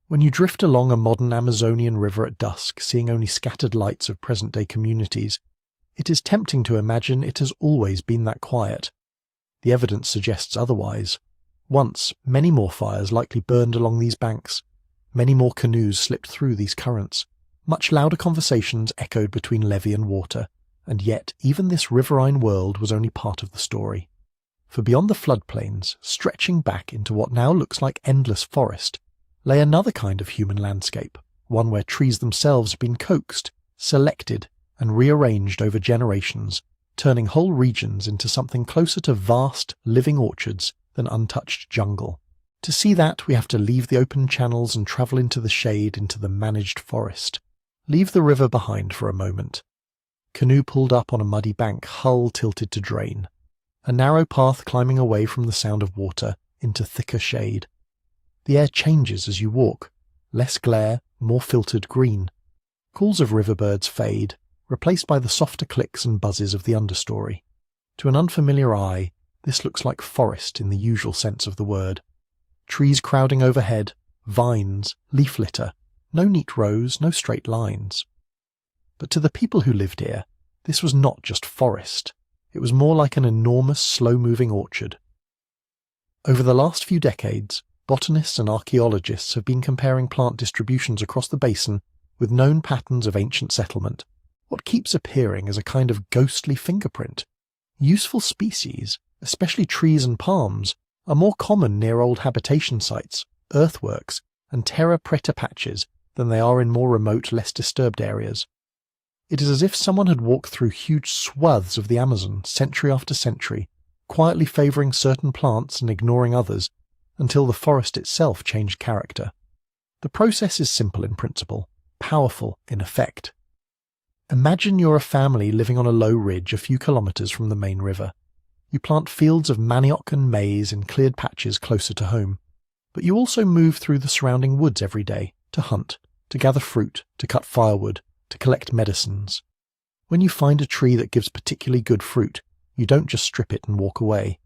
When you drift along a modern Amazonian river at dusk, seeing only scattered lights of present-day communities, it is tempting to imagine it has always been that quiet. The evidence suggests otherwise. Once, many more fires likely burned along these banks. Many more canoes slipped through these currents. Much louder conversations echoed between levee and water, and yet even this riverine world was only part of the story. For beyond the floodplains, stretching back into what now looks like endless forest, lay another kind of human landscape, one where trees themselves have been coaxed, selected, and rearranged over generations, turning whole regions into something closer to vast, living orchards than untouched jungle. To see that, we have to leave the open channels and travel into the shade, into the managed forest. Leave the river behind for a moment. Canoe pulled up on a muddy bank, hull tilted to drain. A narrow path climbing away from the sound of water into thicker shade. The air changes as you walk, less glare, more filtered green. Calls of riverbirds fade, replaced by the softer clicks and buzzes of the understory. To an unfamiliar eye, this looks like forest in the usual sense of the word. Trees crowding overhead, vines, leaf litter, no neat rows, no straight lines. But to the people who lived here, this was not just forest. It was more like an enormous, slow-moving orchard. Over the last few decades, botanists and archaeologists have been comparing plant distributions across the basin with known patterns of ancient settlement. What keeps appearing is a kind of ghostly fingerprint. Useful species, especially trees and palms, are more common near old habitation sites, earthworks, and terra preta patches than they are in more remote, less disturbed areas. It is as if someone had walked through huge swaths of the Amazon century after century, quietly favouring certain plants and ignoring others, until the forest itself changed character. The process is simple in principle, powerful in effect. Imagine you're a family living on a low ridge a few kilometres from the main river. You plant fields of manioc and maize in cleared patches closer to home. But you also move through the surrounding woods every day, to hunt, to gather fruit, to cut firewood, to collect medicines. When you find a tree that gives particularly good fruit, you don't just strip it and walk away.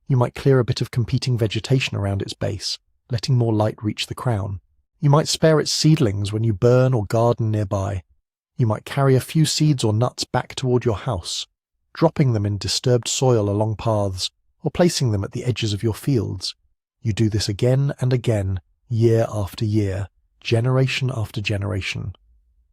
You might clear a bit of competing vegetation around its base, letting more light reach the crown. You might spare its seedlings when you burn or garden nearby. You might carry a few seeds or nuts back toward your house, dropping them in disturbed soil along paths, or placing them at the edges of your fields. You do this again and again, year after year, generation after generation.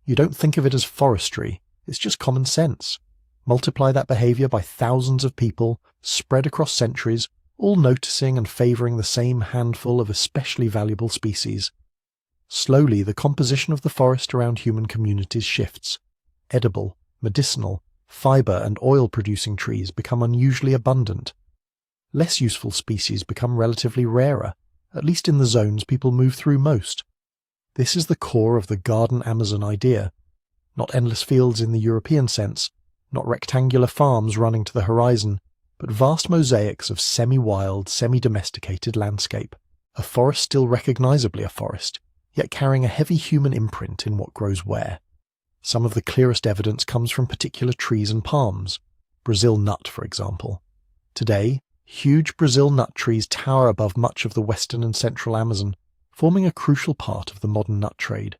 You don't think of it as forestry, it's just common sense. Multiply that behaviour by thousands of people, spread across centuries, all noticing and favouring the same handful of especially valuable species. Slowly, the composition of the forest around human communities shifts. Edible, medicinal, fibre and oil-producing trees become unusually abundant. Less useful species become relatively rarer, at least in the zones people move through most. This is the core of the garden Amazon idea. Not endless fields in the European sense, not rectangular farms running to the horizon, but vast mosaics of semi-wild, semi-domesticated landscape. A forest still recognisably a forest, yet carrying a heavy human imprint in what grows where. Some of the clearest evidence comes from particular trees and palms. Brazil nut, for example. Today, huge Brazil nut trees tower above much of the western and central Amazon, forming a crucial part of the modern nut trade.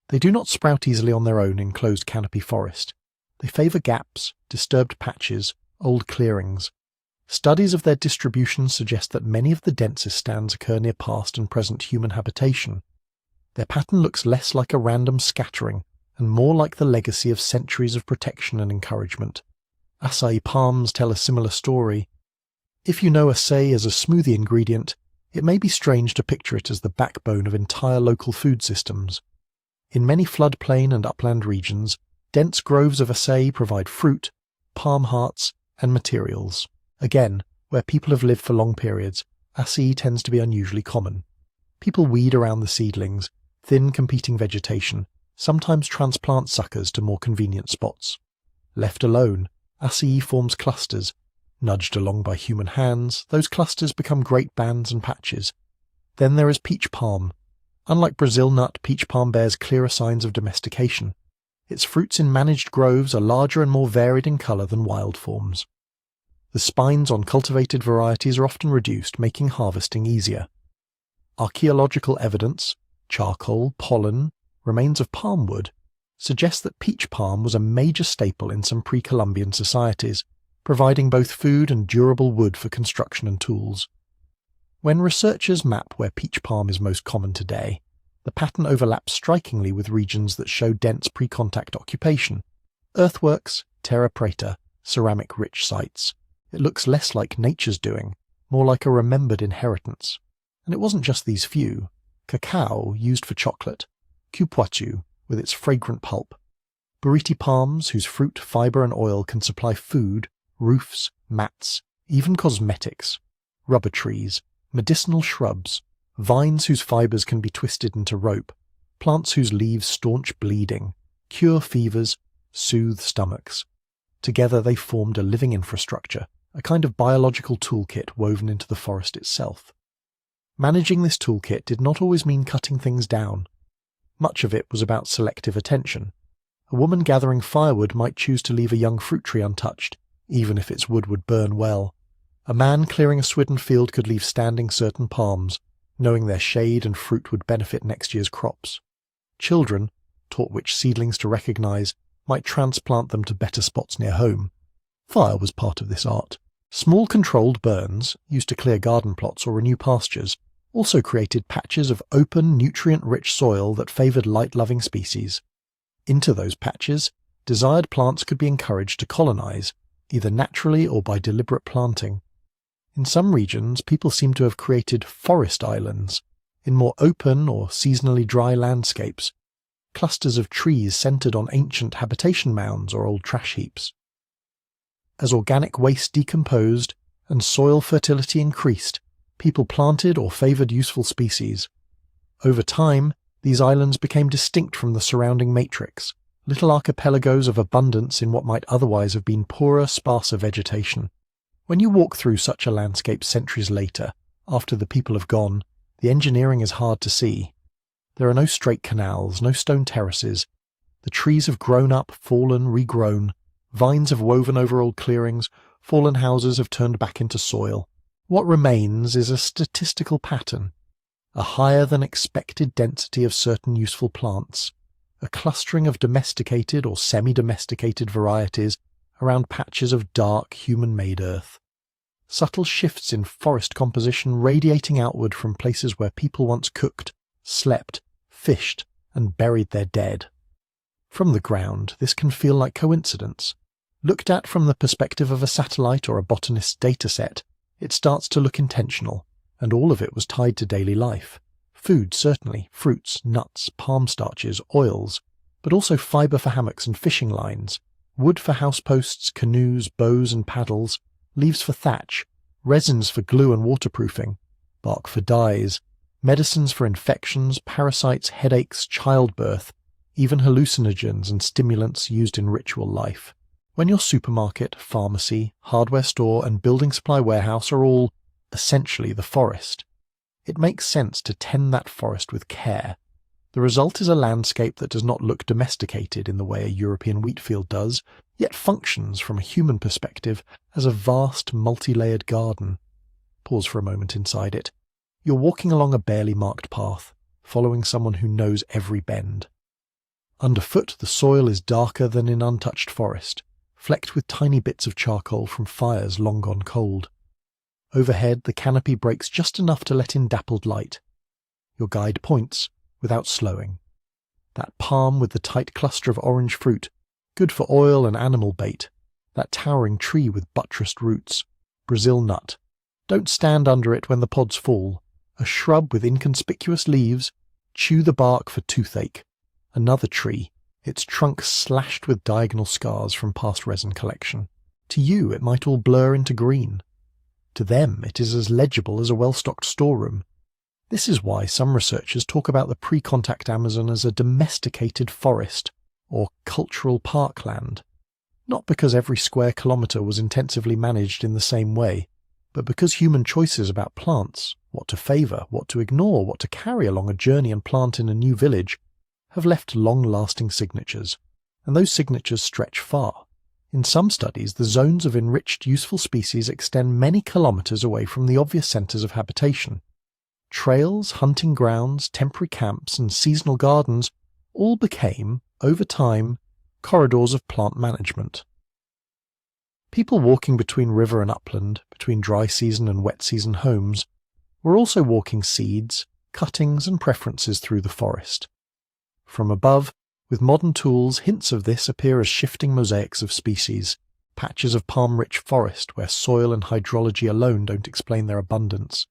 They do not sprout easily on their own in closed canopy forest. They favour gaps, disturbed patches, old clearings. Studies of their distribution suggest that many of the densest stands occur near past and present human habitation. Their pattern looks less like a random scattering and more like the legacy of centuries of protection and encouragement. Acai palms tell a similar story. If you know acai as a smoothie ingredient, it may be strange to picture it as the backbone of entire local food systems. In many floodplain and upland regions, dense groves of acai provide fruit, palm hearts, and materials. Again, where people have lived for long periods, acai tends to be unusually common. People weed around the seedlings, thin competing vegetation, sometimes transplant suckers to more convenient spots. Left alone, acai forms clusters. Nudged along by human hands, those clusters become great bands and patches. Then there is peach palm. Unlike Brazil nut, peach palm bears clearer signs of domestication. Its fruits in managed groves are larger and more varied in colour than wild forms. The spines on cultivated varieties are often reduced, making harvesting easier. Archaeological evidence, charcoal, pollen, remains of palm wood, suggests that peach palm was a major staple in some pre-Columbian societies, providing both food and durable wood for construction and tools. When researchers map where peach palm is most common today, the pattern overlaps strikingly with regions that show dense pre-contact occupation. Earthworks, terra preta, ceramic-rich sites. It looks less like nature's doing, more like a remembered inheritance. And it wasn't just these few. Cacao, used for chocolate. Cupuaçu, with its fragrant pulp. Buriti palms, whose fruit, fibre and oil can supply food, roofs, mats, even cosmetics. Rubber trees, medicinal shrubs, vines whose fibres can be twisted into rope, plants whose leaves staunch bleeding, cure fevers, soothe stomachs. Together they formed a living infrastructure, a kind of biological toolkit woven into the forest itself. Managing this toolkit did not always mean cutting things down. Much of it was about selective attention. A woman gathering firewood might choose to leave a young fruit tree untouched, even if its wood would burn well. A man clearing a swidden field could leave standing certain palms, knowing their shade and fruit would benefit next year's crops. Children, taught which seedlings to recognize, might transplant them to better spots near home. Fire was part of this art. Small controlled burns, used to clear garden plots or renew pastures, also created patches of open, nutrient-rich soil that favoured light-loving species. Into those patches, desired plants could be encouraged to colonise, either naturally or by deliberate planting. In some regions, people seem to have created forest islands, in more open or seasonally dry landscapes, clusters of trees centred on ancient habitation mounds or old trash heaps. As organic waste decomposed and soil fertility increased, people planted or favoured useful species. Over time, these islands became distinct from the surrounding matrix, little archipelagos of abundance in what might otherwise have been poorer, sparser vegetation. When you walk through such a landscape centuries later, after the people have gone, the engineering is hard to see. There are no straight canals, no stone terraces. The trees have grown up, fallen, regrown. Vines have woven over old clearings. Fallen houses have turned back into soil. What remains is a statistical pattern, a higher than expected density of certain useful plants, a clustering of domesticated or semi-domesticated varieties around patches of dark, human-made earth. Subtle shifts in forest composition radiating outward from places where people once cooked, slept, fished, and buried their dead. From the ground, this can feel like coincidence. Looked at from the perspective of a satellite or a botanist's dataset, it starts to look intentional, and all of it was tied to daily life. Food, certainly, fruits, nuts, palm starches, oils, but also fibre for hammocks and fishing lines, wood for houseposts, canoes, bows and paddles, leaves for thatch, resins for glue and waterproofing, bark for dyes, medicines for infections, parasites, headaches, childbirth, even hallucinogens and stimulants used in ritual life. When your supermarket, pharmacy, hardware store and building supply warehouse are all, essentially, the forest, it makes sense to tend that forest with care. The result is a landscape that does not look domesticated in the way a European wheat field does, yet functions from a human perspective as a vast, multi-layered garden. Pause for a moment inside it. You're walking along a barely marked path, following someone who knows every bend. Underfoot, the soil is darker than in untouched forest, flecked with tiny bits of charcoal from fires long gone cold. Overhead, the canopy breaks just enough to let in dappled light. Your guide points, without slowing. That palm with the tight cluster of orange fruit, good for oil and animal bait. That towering tree with buttressed roots, Brazil nut. Don't stand under it when the pods fall. A shrub with inconspicuous leaves, chew the bark for toothache. Another tree, its trunk slashed with diagonal scars from past resin collection. To you, it might all blur into green. To them, it is as legible as a well-stocked storeroom. This is why some researchers talk about the pre-contact Amazon as a domesticated forest, or cultural parkland. Not because every square kilometre was intensively managed in the same way, but because human choices about plants, what to favour, what to ignore, what to carry along a journey and plant in a new village, have left long-lasting signatures, and those signatures stretch far. In some studies, the zones of enriched useful species extend many kilometres away from the obvious centres of habitation. Trails, hunting grounds, temporary camps, and seasonal gardens all became, over time, corridors of plant management. People walking between river and upland, between dry season and wet season homes, were also walking seeds, cuttings, and preferences through the forest. From above, with modern tools, hints of this appear as shifting mosaics of species, patches of palm-rich forest where soil and hydrology alone don't explain their abundance.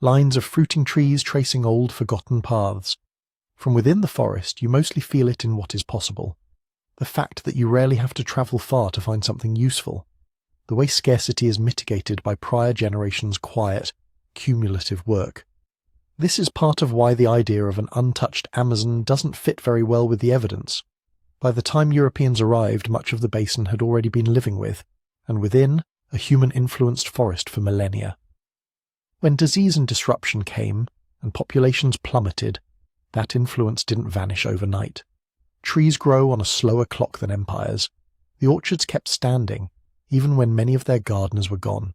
Lines of fruiting trees tracing old, forgotten paths. From within the forest, you mostly feel it in what is possible. The fact that you rarely have to travel far to find something useful. The way scarcity is mitigated by prior generations' quiet, cumulative work. This is part of why the idea of an untouched Amazon doesn't fit very well with the evidence. By the time Europeans arrived, much of the basin had already been living with, and within, a human-influenced forest for millennia. When disease and disruption came, and populations plummeted, that influence didn't vanish overnight. Trees grow on a slower clock than empires. The orchards kept standing, even when many of their gardeners were gone.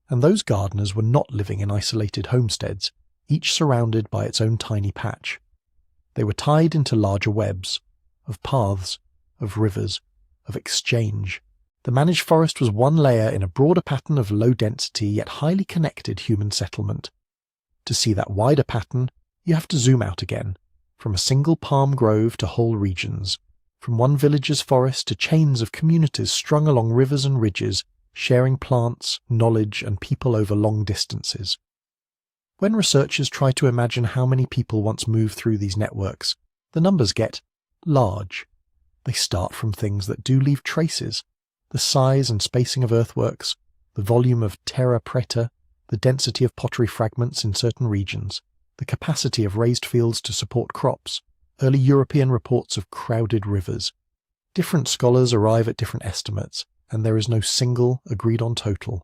And those gardeners were not living in isolated homesteads, each surrounded by its own tiny patch. They were tied into larger webs, of paths, of rivers, of exchange. The managed forest was one layer in a broader pattern of low-density yet highly connected human settlement. To see that wider pattern, you have to zoom out again, from a single palm grove to whole regions, from one village's forest to chains of communities strung along rivers and ridges, sharing plants, knowledge, and people over long distances. When researchers try to imagine how many people once moved through these networks, the numbers get large. They start from things that do leave traces: the size and spacing of earthworks, the volume of terra preta, the density of pottery fragments in certain regions, the capacity of raised fields to support crops, early European reports of crowded rivers. Different scholars arrive at different estimates, and there is no single, agreed-on total.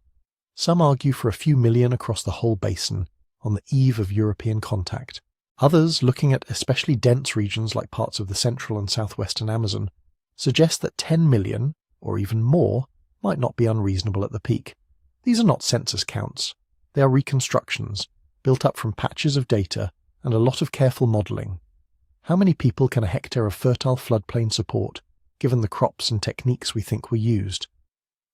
Some argue for a few million across the whole basin, on the eve of European contact. Others, looking at especially dense regions like parts of the central and southwestern Amazon, suggest that 10 million, or even more, might not be unreasonable at the peak. These are not census counts. They are reconstructions, built up from patches of data and a lot of careful modelling. How many people can a hectare of fertile floodplain support, given the crops and techniques we think were used?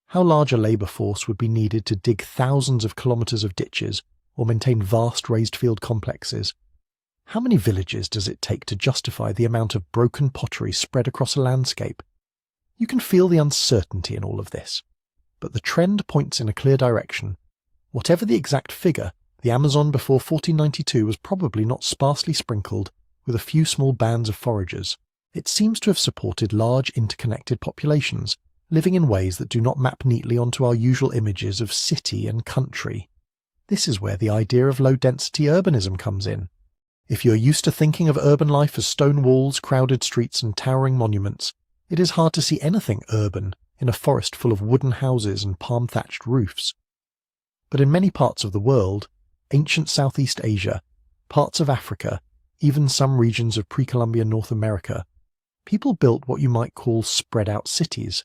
How large a labour force would be needed to dig thousands of kilometres of ditches or maintain vast raised field complexes? How many villages does it take to justify the amount of broken pottery spread across a landscape? You can feel the uncertainty in all of this, but the trend points in a clear direction. Whatever the exact figure, the Amazon before 1492 was probably not sparsely sprinkled with a few small bands of foragers. It seems to have supported large interconnected populations, living in ways that do not map neatly onto our usual images of city and country. This is where the idea of low-density urbanism comes in. If you're used to thinking of urban life as stone walls, crowded streets and towering monuments, it is hard to see anything urban in a forest full of wooden houses and palm-thatched roofs. But in many parts of the world, ancient Southeast Asia, parts of Africa, even some regions of pre-Columbian North America, people built what you might call spread-out cities.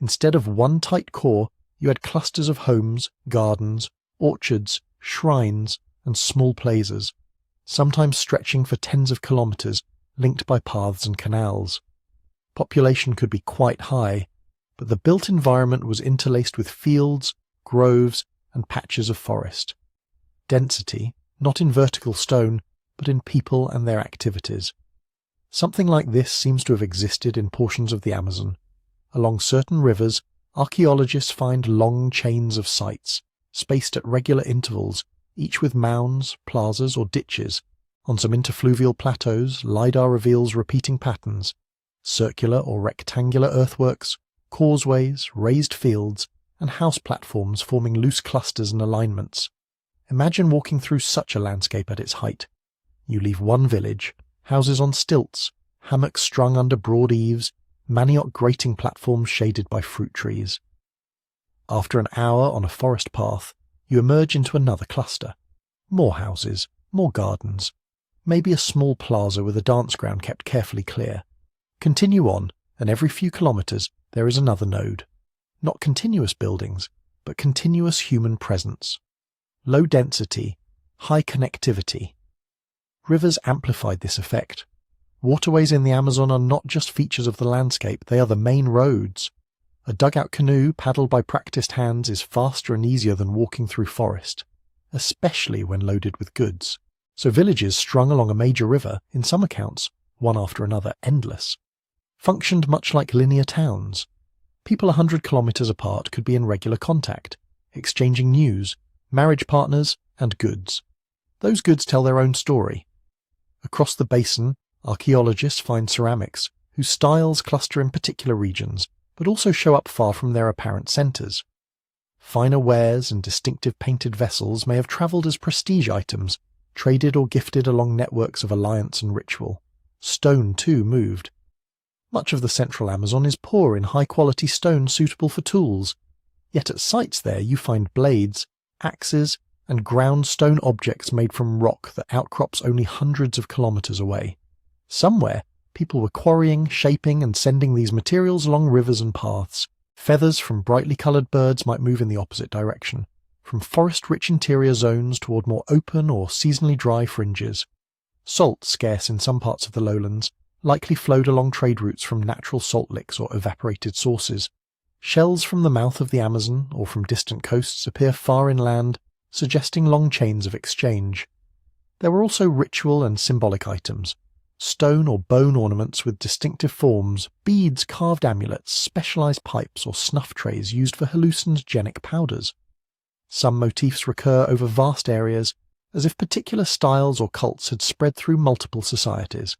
Instead of one tight core, you had clusters of homes, gardens, orchards, shrines, and small plazas, sometimes stretching for tens of kilometres, linked by paths and canals. Population could be quite high, but the built environment was interlaced with fields, groves, and patches of forest. Density, not in vertical stone, but in people and their activities. Something like this seems to have existed in portions of the Amazon. Along certain rivers, archaeologists find long chains of sites, spaced at regular intervals, each with mounds, plazas, or ditches. On some interfluvial plateaus, lidar reveals repeating patterns, circular or rectangular earthworks, causeways, raised fields, and house platforms forming loose clusters and alignments. Imagine walking through such a landscape at its height. You leave one village, houses on stilts, hammocks strung under broad eaves, manioc grating platforms shaded by fruit trees. After an hour on a forest path, you emerge into another cluster. More houses, more gardens, maybe a small plaza with a dance ground kept carefully clear. Continue on, and every few kilometres there is another node. Not continuous buildings, but continuous human presence. Low density, high connectivity. Rivers amplified this effect. Waterways in the Amazon are not just features of the landscape, they are the main roads. A dugout canoe paddled by practiced hands is faster and easier than walking through forest, especially when loaded with goods. So villages strung along a major river, in some accounts, one after another, endless, functioned much like linear towns. People 100 kilometres apart could be in regular contact, exchanging news, marriage partners, and goods. Those goods tell their own story. Across the basin, archaeologists find ceramics, whose styles cluster in particular regions, but also show up far from their apparent centres. Finer wares and distinctive painted vessels may have travelled as prestige items, traded or gifted along networks of alliance and ritual. Stone, too, moved. Much of the central Amazon is poor in high-quality stone suitable for tools, yet at sites there you find blades, axes, and ground stone objects made from rock that outcrops only hundreds of kilometres away. Somewhere, people were quarrying, shaping, and sending these materials along rivers and paths. Feathers from brightly coloured birds might move in the opposite direction, from forest-rich interior zones toward more open or seasonally dry fringes. Salt, scarce in some parts of the lowlands, likely flowed along trade routes from natural salt licks or evaporated sources. Shells from the mouth of the Amazon or from distant coasts appear far inland, suggesting long chains of exchange. There were also ritual and symbolic items, stone or bone ornaments with distinctive forms, beads, carved amulets, specialized pipes or snuff trays used for hallucinogenic powders. Some motifs recur over vast areas, as if particular styles or cults had spread through multiple societies.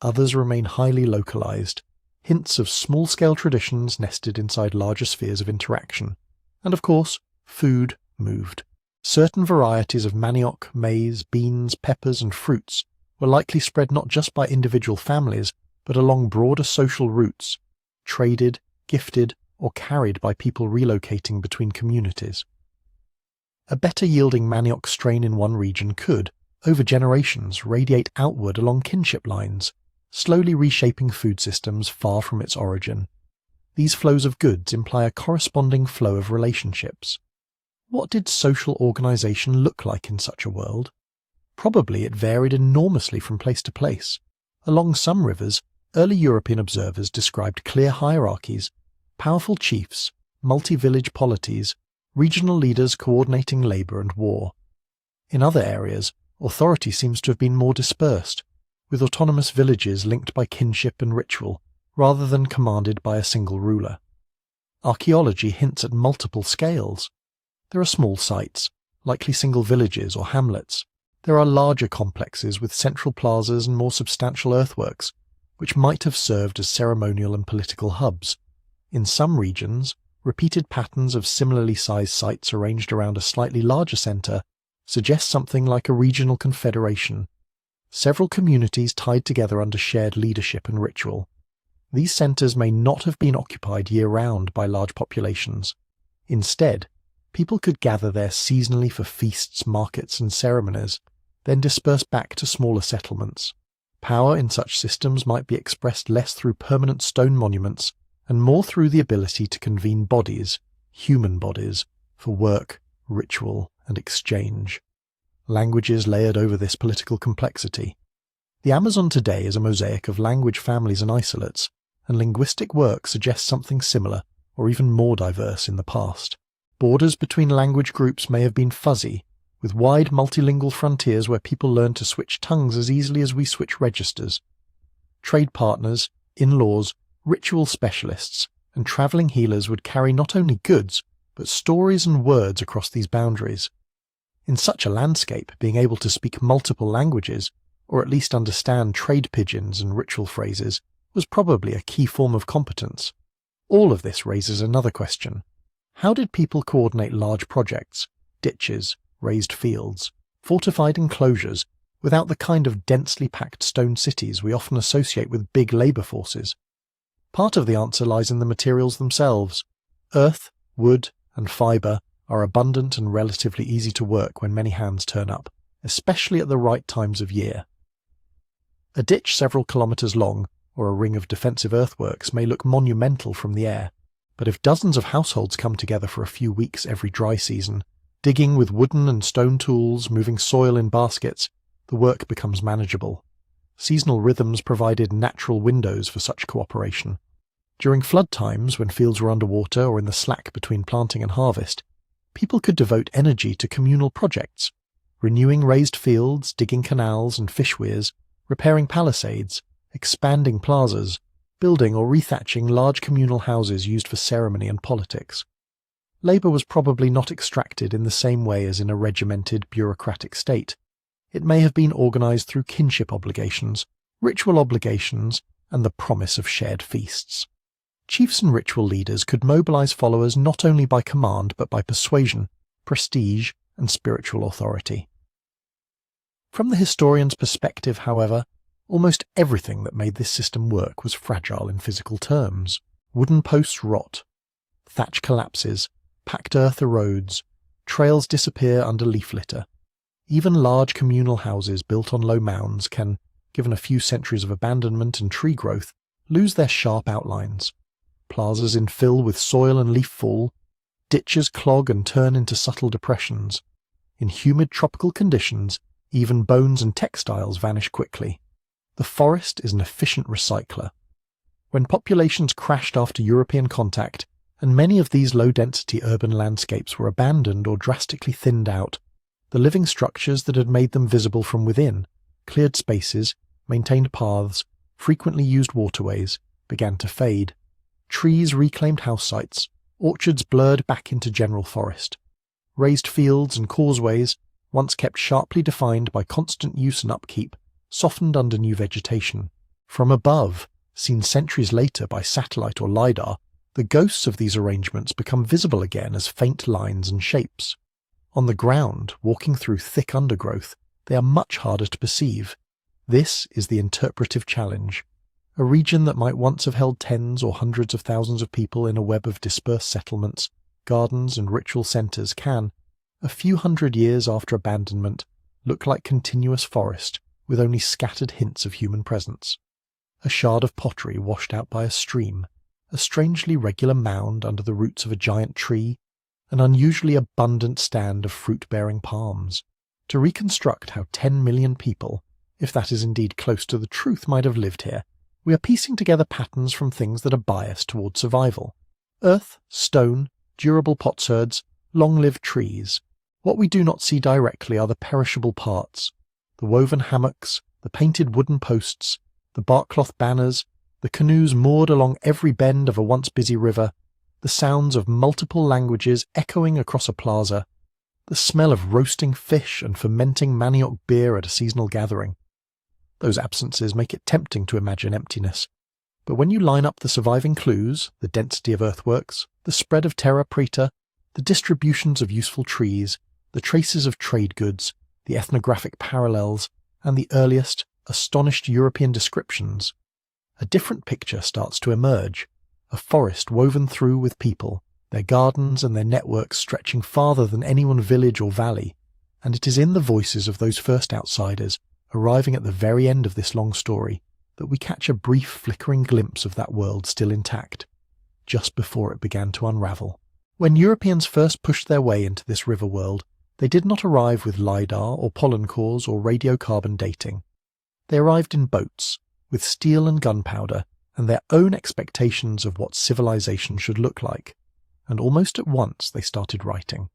Others remain highly localized, hints of small-scale traditions nested inside larger spheres of interaction. And of course, food moved. Certain varieties of manioc, maize, beans, peppers and fruits were likely spread not just by individual families, but along broader social routes, traded, gifted, or carried by people relocating between communities. A better-yielding manioc strain in one region could, over generations, radiate outward along kinship lines, slowly reshaping food systems far from its origin. These flows of goods imply a corresponding flow of relationships. What did social organisation look like in such a world? Probably it varied enormously from place to place. Along some rivers, early European observers described clear hierarchies, powerful chiefs, multi-village polities, regional leaders coordinating labour and war. In other areas, authority seems to have been more dispersed, with autonomous villages linked by kinship and ritual, rather than commanded by a single ruler. Archaeology hints at multiple scales. There are small sites, likely single villages or hamlets. There are larger complexes with central plazas and more substantial earthworks, which might have served as ceremonial and political hubs. In some regions, repeated patterns of similarly sized sites arranged around a slightly larger centre suggest something like a regional confederation, several communities tied together under shared leadership and ritual. These centres may not have been occupied year-round by large populations. Instead, people could gather there seasonally for feasts, markets and ceremonies, then disperse back to smaller settlements. Power in such systems might be expressed less through permanent stone monuments and more through the ability to convene bodies, human bodies, for work, ritual and exchange. Languages layered over this political complexity. The Amazon today is a mosaic of language families and isolates, and linguistic work suggests something similar, or even more diverse in the past. Borders between language groups may have been fuzzy, with wide multilingual frontiers where people learn to switch tongues as easily as we switch registers. Trade partners, in-laws, ritual specialists, and travelling healers would carry not only goods, but stories and words across these boundaries. In such a landscape, being able to speak multiple languages, or at least understand trade pigeons and ritual phrases, was probably a key form of competence. All of this raises another question. How did people coordinate large projects, ditches, raised fields, fortified enclosures, without the kind of densely packed stone cities we often associate with big labour forces? Part of the answer lies in the materials themselves. Earth, wood, and fibre are abundant and relatively easy to work when many hands turn up, especially at the right times of year. A ditch several kilometres long, or a ring of defensive earthworks, may look monumental from the air, but if dozens of households come together for a few weeks every dry season, digging with wooden and stone tools, moving soil in baskets, the work becomes manageable. Seasonal rhythms provided natural windows for such cooperation. During flood times, when fields were underwater or in the slack between planting and harvest, people could devote energy to communal projects, renewing raised fields, digging canals and fish weirs, repairing palisades, expanding plazas, building or rethatching large communal houses used for ceremony and politics. Labour was probably not extracted in the same way as in a regimented, bureaucratic state. It may have been organised through kinship obligations, ritual obligations, and the promise of shared feasts. Chiefs and ritual leaders could mobilise followers not only by command but by persuasion, prestige, and spiritual authority. From the historian's perspective, however, almost everything that made this system work was fragile in physical terms. Wooden posts rot, thatch collapses, packed earth erodes, trails disappear under leaf litter. Even large communal houses built on low mounds can, given a few centuries of abandonment and tree growth, lose their sharp outlines. Plazas infill with soil and leaf fall, ditches clog and turn into subtle depressions. In humid tropical conditions, even bones and textiles vanish quickly. The forest is an efficient recycler. When populations crashed after European contact, and many of these low-density urban landscapes were abandoned or drastically thinned out, the living structures that had made them visible from within, cleared spaces, maintained paths, frequently used waterways, began to fade. Trees reclaimed house sites, orchards blurred back into general forest. Raised fields and causeways, once kept sharply defined by constant use and upkeep, softened under new vegetation. From above, seen centuries later by satellite or lidar, the ghosts of these arrangements become visible again as faint lines and shapes. On the ground, walking through thick undergrowth, they are much harder to perceive. This is the interpretive challenge. A region that might once have held tens or hundreds of thousands of people in a web of dispersed settlements, gardens and ritual centres can, a few hundred years after abandonment, look like continuous forest with only scattered hints of human presence. A shard of pottery washed out by a stream, a strangely regular mound under the roots of a giant tree, an unusually abundant stand of fruit-bearing palms. To reconstruct how 10 million people, if that is indeed close to the truth, might have lived here, we are piecing together patterns from things that are biased toward survival. Earth, stone, durable potsherds, long-lived trees. What we do not see directly are the perishable parts, the woven hammocks, the painted wooden posts, the barkcloth banners, the canoes moored along every bend of a once busy river, the sounds of multiple languages echoing across a plaza, the smell of roasting fish and fermenting manioc beer at a seasonal gathering. Those absences make it tempting to imagine emptiness. But when you line up the surviving clues, the density of earthworks, the spread of terra preta, the distributions of useful trees, the traces of trade goods, the ethnographic parallels, and the earliest, astonished European descriptions, a different picture starts to emerge, a forest woven through with people, their gardens and their networks stretching farther than any one village or valley, and it is in the voices of those first outsiders, arriving at the very end of this long story, that we catch a brief flickering glimpse of that world still intact, just before it began to unravel. When Europeans first pushed their way into this river world, they did not arrive with lidar or pollen cores or radiocarbon dating. They arrived in boats, with steel and gunpowder, and their own expectations of what civilization should look like, and almost at once they started writing.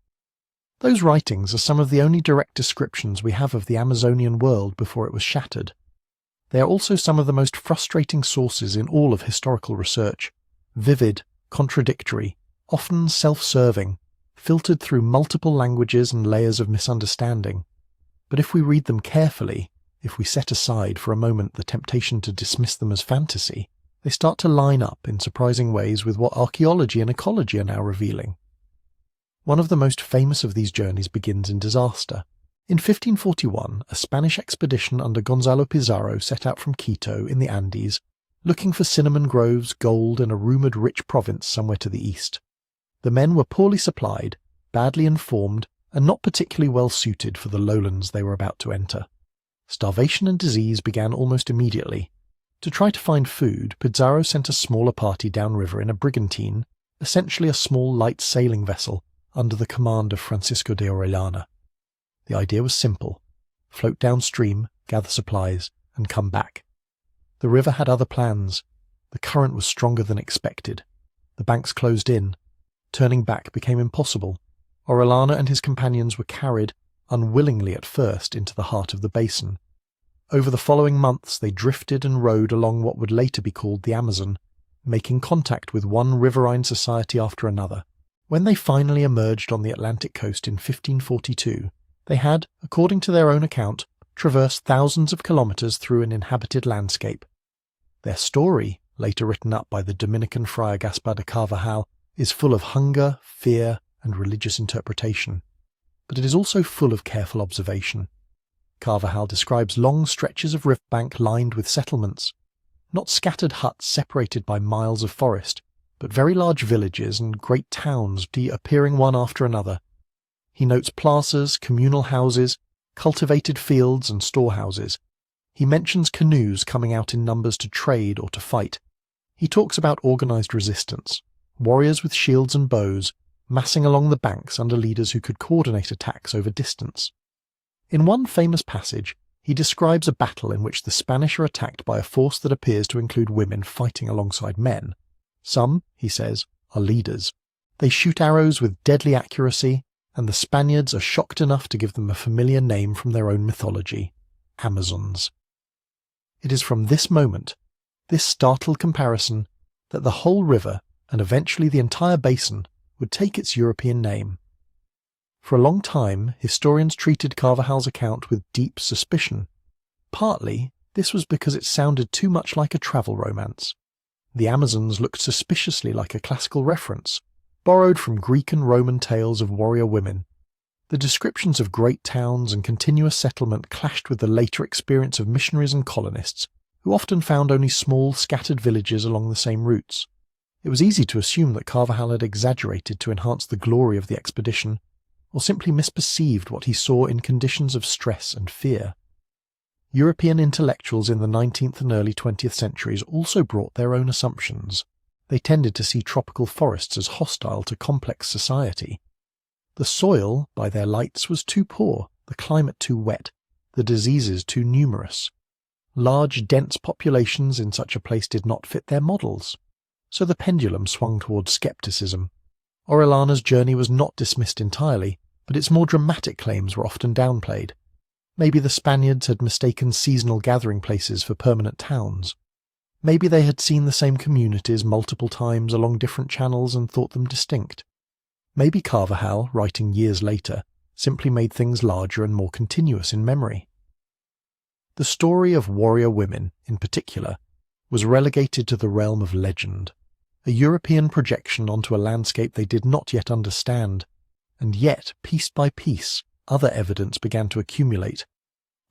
Those writings are some of the only direct descriptions we have of the Amazonian world before it was shattered. They are also some of the most frustrating sources in all of historical research, vivid, contradictory, often self-serving, filtered through multiple languages and layers of misunderstanding. But if we read them carefully, if we set aside for a moment the temptation to dismiss them as fantasy, they start to line up in surprising ways with what archaeology and ecology are now revealing. One of the most famous of these journeys begins in disaster. In 1541, a Spanish expedition under Gonzalo Pizarro set out from Quito in the Andes, looking for cinnamon groves, gold, and a rumoured rich province somewhere to the east. The men were poorly supplied, badly informed, and not particularly well suited for the lowlands they were about to enter. Starvation and disease began almost immediately. To try to find food, Pizarro sent a smaller party downriver in a brigantine, essentially a small light sailing vessel, under the command of Francisco de Orellana. The idea was simple: float downstream, gather supplies, and come back. The river had other plans. The current was stronger than expected. The banks closed in. Turning back became impossible. Orellana and his companions were carried, unwillingly at first, into the heart of the basin. Over the following months they drifted and rowed along what would later be called the Amazon, making contact with one riverine society after another. When they finally emerged on the Atlantic coast in 1542, they had, according to their own account, traversed thousands of kilometres through an inhabited landscape. Their story, later written up by the Dominican friar Gaspar de Carvajal, is full of hunger, fear, and religious interpretation. But it is also full of careful observation. Carvajal describes long stretches of riverbank lined with settlements, not scattered huts separated by miles of forest, but very large villages and great towns appearing one after another. He notes plazas, communal houses, cultivated fields and storehouses. He mentions canoes coming out in numbers to trade or to fight. He talks about organised resistance, warriors with shields and bows, massing along the banks under leaders who could coordinate attacks over distance. In one famous passage, he describes a battle in which the Spanish are attacked by a force that appears to include women fighting alongside men. Some, he says, are leaders. They shoot arrows with deadly accuracy, and the Spaniards are shocked enough to give them a familiar name from their own mythology: Amazons. It is from this moment, this startled comparison, that the whole river, and eventually the entire basin, would take its European name. For a long time, historians treated Carvajal's account with deep suspicion. Partly, this was because it sounded too much like a travel romance. The Amazons looked suspiciously like a classical reference, borrowed from Greek and Roman tales of warrior women. The descriptions of great towns and continuous settlement clashed with the later experience of missionaries and colonists, who often found only small, scattered villages along the same routes. It was easy to assume that Carvajal had exaggerated to enhance the glory of the expedition, or simply misperceived what he saw in conditions of stress and fear. European intellectuals in the 19th and early 20th centuries also brought their own assumptions. They tended to see tropical forests as hostile to complex society. The soil, by their lights, was too poor, the climate too wet, the diseases too numerous. Large, dense populations in such a place did not fit their models. So the pendulum swung towards scepticism. Orellana's journey was not dismissed entirely, but its more dramatic claims were often downplayed. Maybe the Spaniards had mistaken seasonal gathering places for permanent towns. Maybe they had seen the same communities multiple times along different channels and thought them distinct. Maybe Carvajal, writing years later, simply made things larger and more continuous in memory. The story of warrior women, in particular, was relegated to the realm of legend, a European projection onto a landscape they did not yet understand. And yet, piece by piece, other evidence began to accumulate.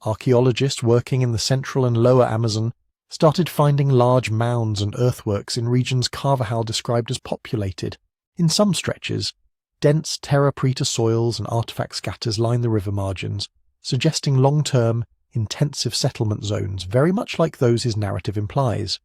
Archaeologists working in the central and lower Amazon started finding large mounds and earthworks in regions Carvajal described as populated. In some stretches, dense terra preta soils and artifact scatters line the river margins, suggesting long-term, intensive settlement zones, very much like those his narrative implies.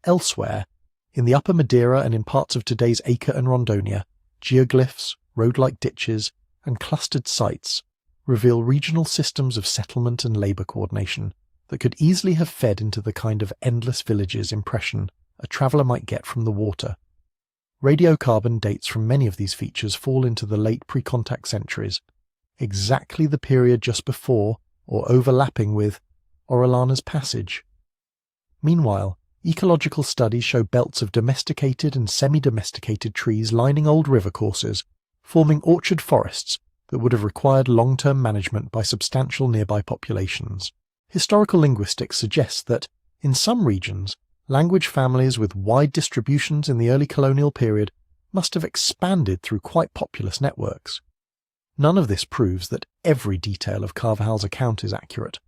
Elsewhere, in the upper Madeira and in parts of today's Acre and Rondonia, geoglyphs, road-like ditches, and clustered sites reveal regional systems of settlement and labour coordination that could easily have fed into the kind of endless villages impression a traveller might get from the water. Radiocarbon dates from many of these features fall into the late pre-contact centuries, exactly the period just before, or overlapping with, Orellana's passage. Meanwhile, ecological studies show belts of domesticated and semi-domesticated trees lining old river courses, forming orchard forests that would have required long-term management by substantial nearby populations. Historical linguistics suggests that, in some regions, language families with wide distributions in the early colonial period must have expanded through quite populous networks. None of this proves that every detail of Carvajal's account is accurate.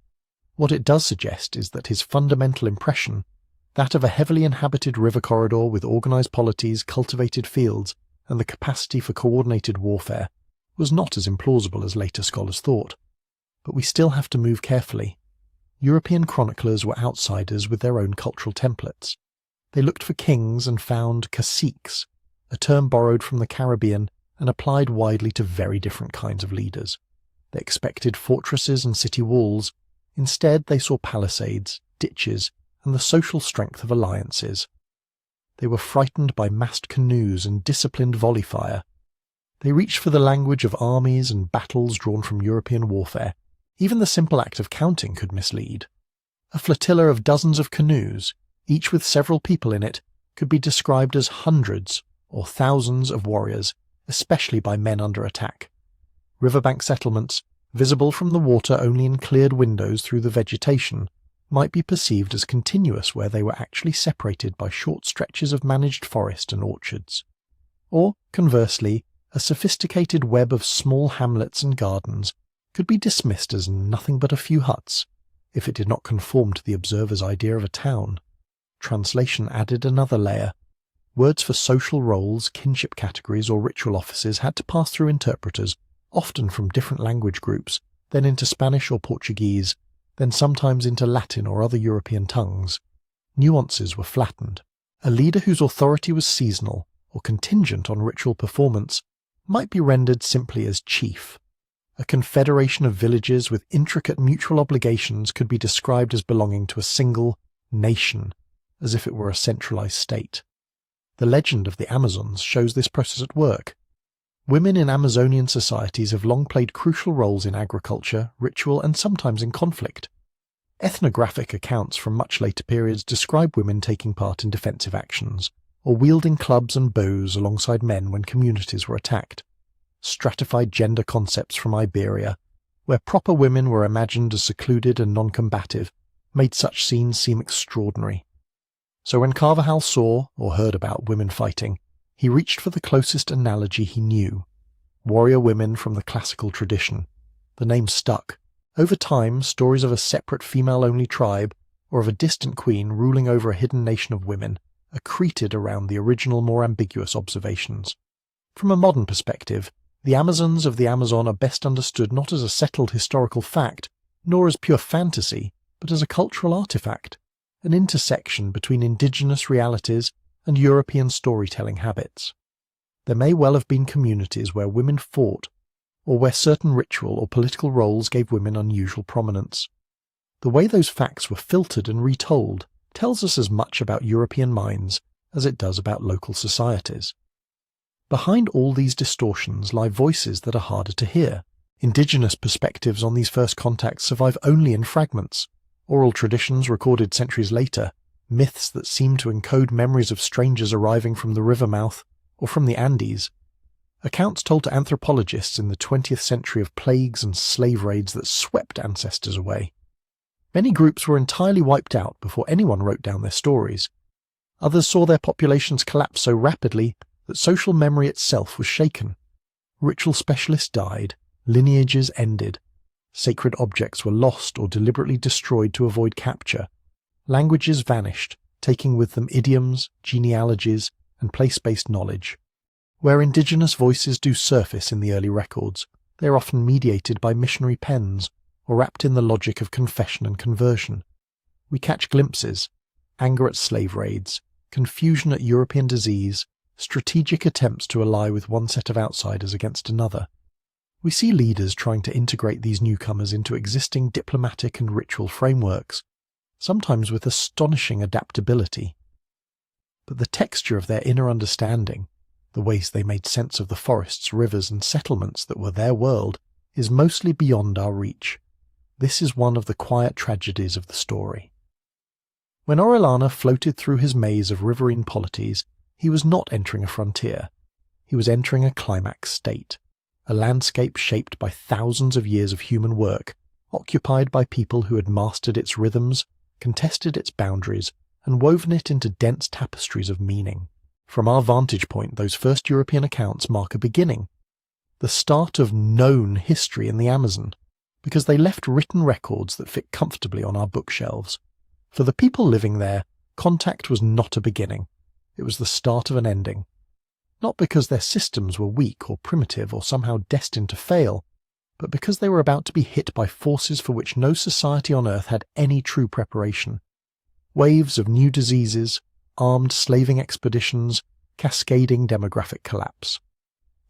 What it does suggest is that his fundamental impression, that of a heavily inhabited river corridor with organised polities, cultivated fields, and the capacity for coordinated warfare, was not as implausible as later scholars thought. But we still have to move carefully. European chroniclers were outsiders with their own cultural templates. They looked for kings and found caciques, a term borrowed from the Caribbean and applied widely to very different kinds of leaders. They expected fortresses and city walls. Instead, they saw palisades, ditches, and the social strength of alliances. They were frightened by massed canoes and disciplined volley fire. They reached for the language of armies and battles drawn from European warfare. Even the simple act of counting could mislead. A flotilla of dozens of canoes, each with several people in it, could be described as hundreds or thousands of warriors, especially by men under attack. Riverbank settlements, visible from the water only in cleared windows through the vegetation, might be perceived as continuous where they were actually separated by short stretches of managed forest and orchards. Or, conversely, a sophisticated web of small hamlets and gardens could be dismissed as nothing but a few huts, if it did not conform to the observer's idea of a town. Translation added another layer. Words for social roles, kinship categories, or ritual offices had to pass through interpreters, often from different language groups, then into Spanish or Portuguese, then sometimes into Latin or other European tongues. Nuances were flattened. A leader whose authority was seasonal or contingent on ritual performance might be rendered simply as chief. A confederation of villages with intricate mutual obligations could be described as belonging to a single nation, as if it were a centralized state. The legend of the Amazons shows this process at work. Women in Amazonian societies have long played crucial roles in agriculture, ritual, and sometimes in conflict. Ethnographic accounts from much later periods describe women taking part in defensive actions, or wielding clubs and bows alongside men when communities were attacked. Stratified gender concepts from Iberia, where proper women were imagined as secluded and non-combative, made such scenes seem extraordinary. So when Carvajal saw or heard about women fighting, he reached for the closest analogy he knew: warrior women from the classical tradition. The name stuck. Over time, stories of a separate female-only tribe, or of a distant queen ruling over a hidden nation of women, accreted around the original more ambiguous observations. From a modern perspective, the Amazons of the Amazon are best understood not as a settled historical fact, nor as pure fantasy, but as a cultural artifact, an intersection between indigenous realities and European storytelling habits. There may well have been communities where women fought, or where certain ritual or political roles gave women unusual prominence. The way those facts were filtered and retold tells us as much about European minds as it does about local societies. Behind all these distortions lie voices that are harder to hear. Indigenous perspectives on these first contacts survive only in fragments. Oral traditions recorded centuries later, myths that seem to encode memories of strangers arriving from the river mouth or from the Andes. Accounts told to anthropologists in the 20th century of plagues and slave raids that swept ancestors away. Many groups were entirely wiped out before anyone wrote down their stories. Others saw their populations collapse so rapidly that social memory itself was shaken. Ritual specialists died, lineages ended, sacred objects were lost or deliberately destroyed to avoid capture. Languages vanished, taking with them idioms, genealogies, and place-based knowledge. Where indigenous voices do surface in the early records, they are often mediated by missionary pens or wrapped in the logic of confession and conversion. We catch glimpses: anger at slave raids, confusion at European disease, strategic attempts to ally with one set of outsiders against another. We see leaders trying to integrate these newcomers into existing diplomatic and ritual frameworks, sometimes with astonishing adaptability. But the texture of their inner understanding, the ways they made sense of the forests, rivers, and settlements that were their world, is mostly beyond our reach. This is one of the quiet tragedies of the story. When Orellana floated through his maze of riverine polities, he was not entering a frontier. He was entering a climax state, a landscape shaped by thousands of years of human work, occupied by people who had mastered its rhythms, contested its boundaries, and woven it into dense tapestries of meaning. From our vantage point, those first European accounts mark a beginning, the start of known history in the Amazon, because they left written records that fit comfortably on our bookshelves. For the people living there, contact was not a beginning. It was the start of an ending. Not because their systems were weak or primitive or somehow destined to fail, but because they were about to be hit by forces for which no society on Earth had any true preparation. Waves of new diseases, armed slaving expeditions, cascading demographic collapse.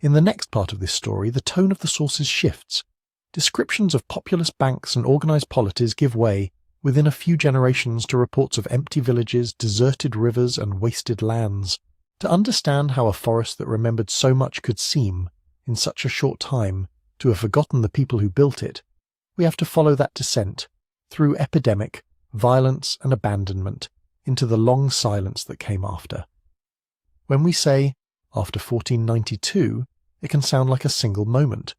In the next part of this story, the tone of the sources shifts. Descriptions of populous banks and organized polities give way, within a few generations, to reports of empty villages, deserted rivers, and wasted lands. To understand how a forest that remembered so much could seem, in such a short time, to have forgotten the people who built it, we have to follow that descent, through epidemic, violence, and abandonment, into the long silence that came after. When we say, after 1492, it can sound like a single moment.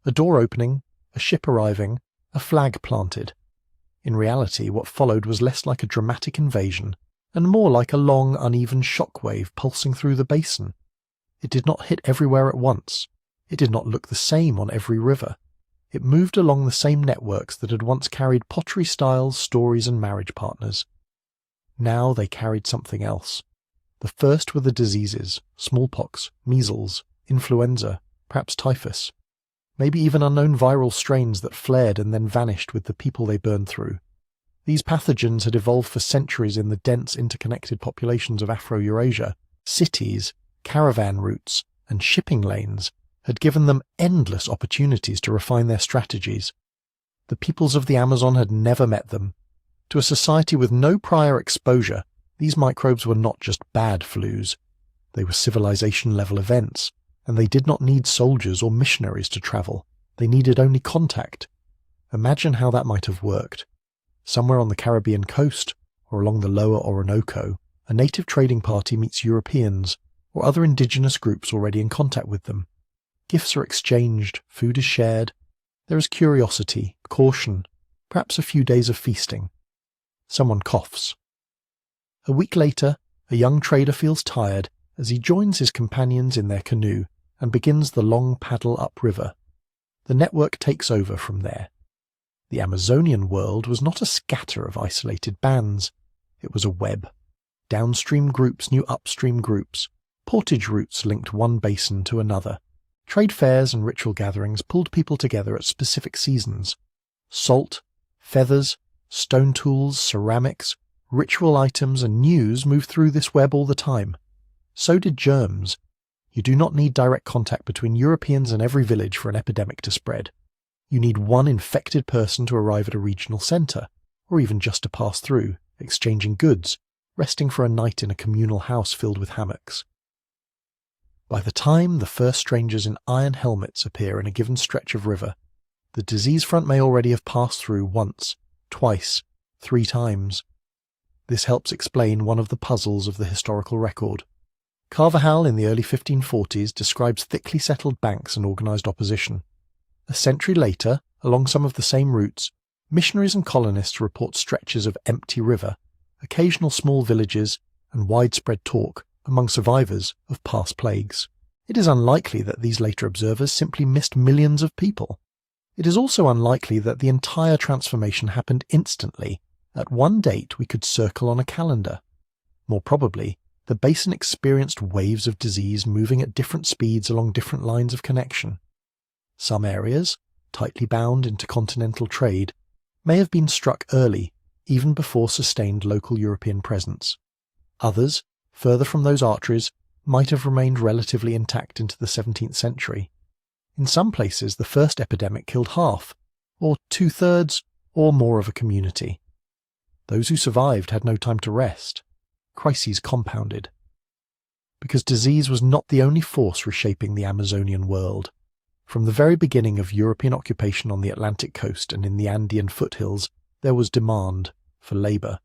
A door opening, a ship arriving, a flag planted. In reality, what followed was less like a dramatic invasion, and more like a long, uneven shockwave pulsing through the basin. It did not hit everywhere at once. It did not look the same on every river. It moved along the same networks that had once carried pottery styles, stories, and marriage partners. Now they carried something else. The first were the diseases: smallpox, measles, influenza, perhaps typhus. Maybe even unknown viral strains that flared and then vanished with the people they burned through. These pathogens had evolved for centuries in the dense interconnected populations of Afro-Eurasia. Cities, caravan routes, and shipping lanes had given them endless opportunities to refine their strategies. The peoples of the Amazon had never met them. To a society with no prior exposure, these microbes were not just bad flus. They were civilization-level events, and they did not need soldiers or missionaries to travel. They needed only contact. Imagine how that might have worked. Somewhere on the Caribbean coast, or along the lower Orinoco, a native trading party meets Europeans, or other indigenous groups already in contact with them. Gifts are exchanged, food is shared. There is curiosity, caution, perhaps a few days of feasting. Someone coughs. A week later, a young trader feels tired as he joins his companions in their canoe and begins the long paddle upriver. The network takes over from there. The Amazonian world was not a scatter of isolated bands. It was a web. Downstream groups knew upstream groups. Portage routes linked one basin to another. Trade fairs and ritual gatherings pulled people together at specific seasons. Salt, feathers, stone tools, ceramics, ritual items, and news moved through this web all the time. So did germs. You do not need direct contact between Europeans and every village for an epidemic to spread. You need one infected person to arrive at a regional centre, or even just to pass through, exchanging goods, resting for a night in a communal house filled with hammocks. By the time the first strangers in iron helmets appear in a given stretch of river, the disease front may already have passed through once, twice, 3 times. This helps explain one of the puzzles of the historical record. Carvajal in the early 1540s describes thickly settled banks and organised opposition. A century later, along some of the same routes, Missionaries and colonists report stretches of empty river, occasional small villages, and widespread talk among survivors of past plagues. It is unlikely that these later observers simply missed millions of people. It is also unlikely that the entire transformation happened instantly, at one date we could circle on a calendar. More probably, the basin experienced waves of disease moving at different speeds along different lines of connection. Some areas, tightly bound into continental trade, may have been struck early, even before sustained local European presence. Others, further from those arteries, might have remained relatively intact into the 17th century. In some places, the first epidemic killed half, or 2/3, or more of a community. Those who survived had no time to rest. Crises compounded. Because disease was not the only force reshaping the Amazonian world. From the very beginning of European occupation on the Atlantic coast and in the Andean foothills, there was demand for labour.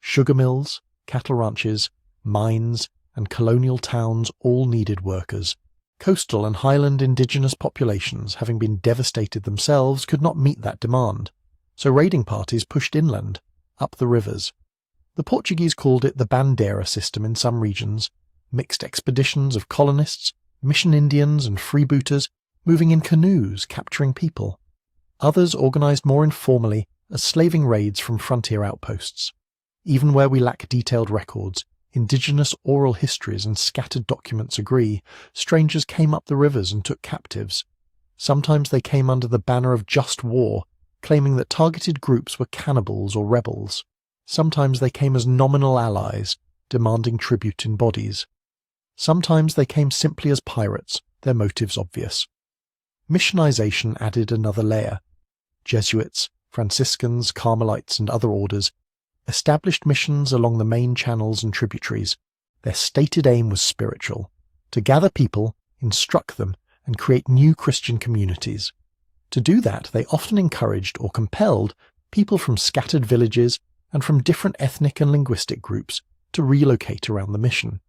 Sugar mills, cattle ranches, mines, and colonial towns all needed workers. Coastal and highland indigenous populations, having been devastated themselves, could not meet that demand, so raiding parties pushed inland, up the rivers. The Portuguese called it the bandeira system in some regions, mixed expeditions of colonists, mission Indians and freebooters, moving in canoes, capturing people. Others organised more informally as slaving raids from frontier outposts. Even where we lack detailed records, indigenous oral histories and scattered documents agree, strangers came up the rivers and took captives. Sometimes they came under the banner of just war, claiming that targeted groups were cannibals or rebels. Sometimes they came as nominal allies, demanding tribute in bodies. Sometimes they came simply as pirates, their motives obvious. Missionization added another layer. Jesuits, Franciscans, Carmelites, and other orders established missions along the main channels and tributaries. Their stated aim was spiritual, to gather people, instruct them, and create new Christian communities. To do that, they often encouraged or compelled people from scattered villages and from different ethnic and linguistic groups to relocate around the mission.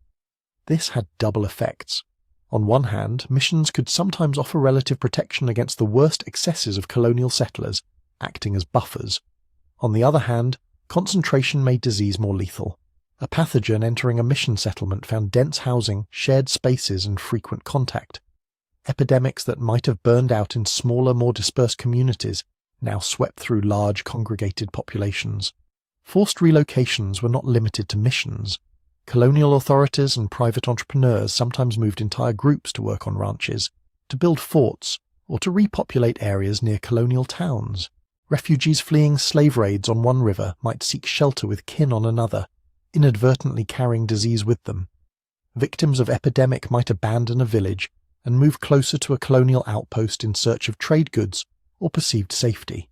This had double effects. On one hand, missions could sometimes offer relative protection against the worst excesses of colonial settlers, acting as buffers. On the other hand, concentration made disease more lethal. A pathogen entering a mission settlement found dense housing, shared spaces, and frequent contact. Epidemics that might have burned out in smaller, more dispersed communities now swept through large, congregated populations. Forced relocations were not limited to missions. Colonial authorities and private entrepreneurs sometimes moved entire groups to work on ranches, to build forts, or to repopulate areas near colonial towns. Refugees fleeing slave raids on one river might seek shelter with kin on another, inadvertently carrying disease with them. Victims of epidemic might abandon a village and move closer to a colonial outpost in search of trade goods or perceived safety.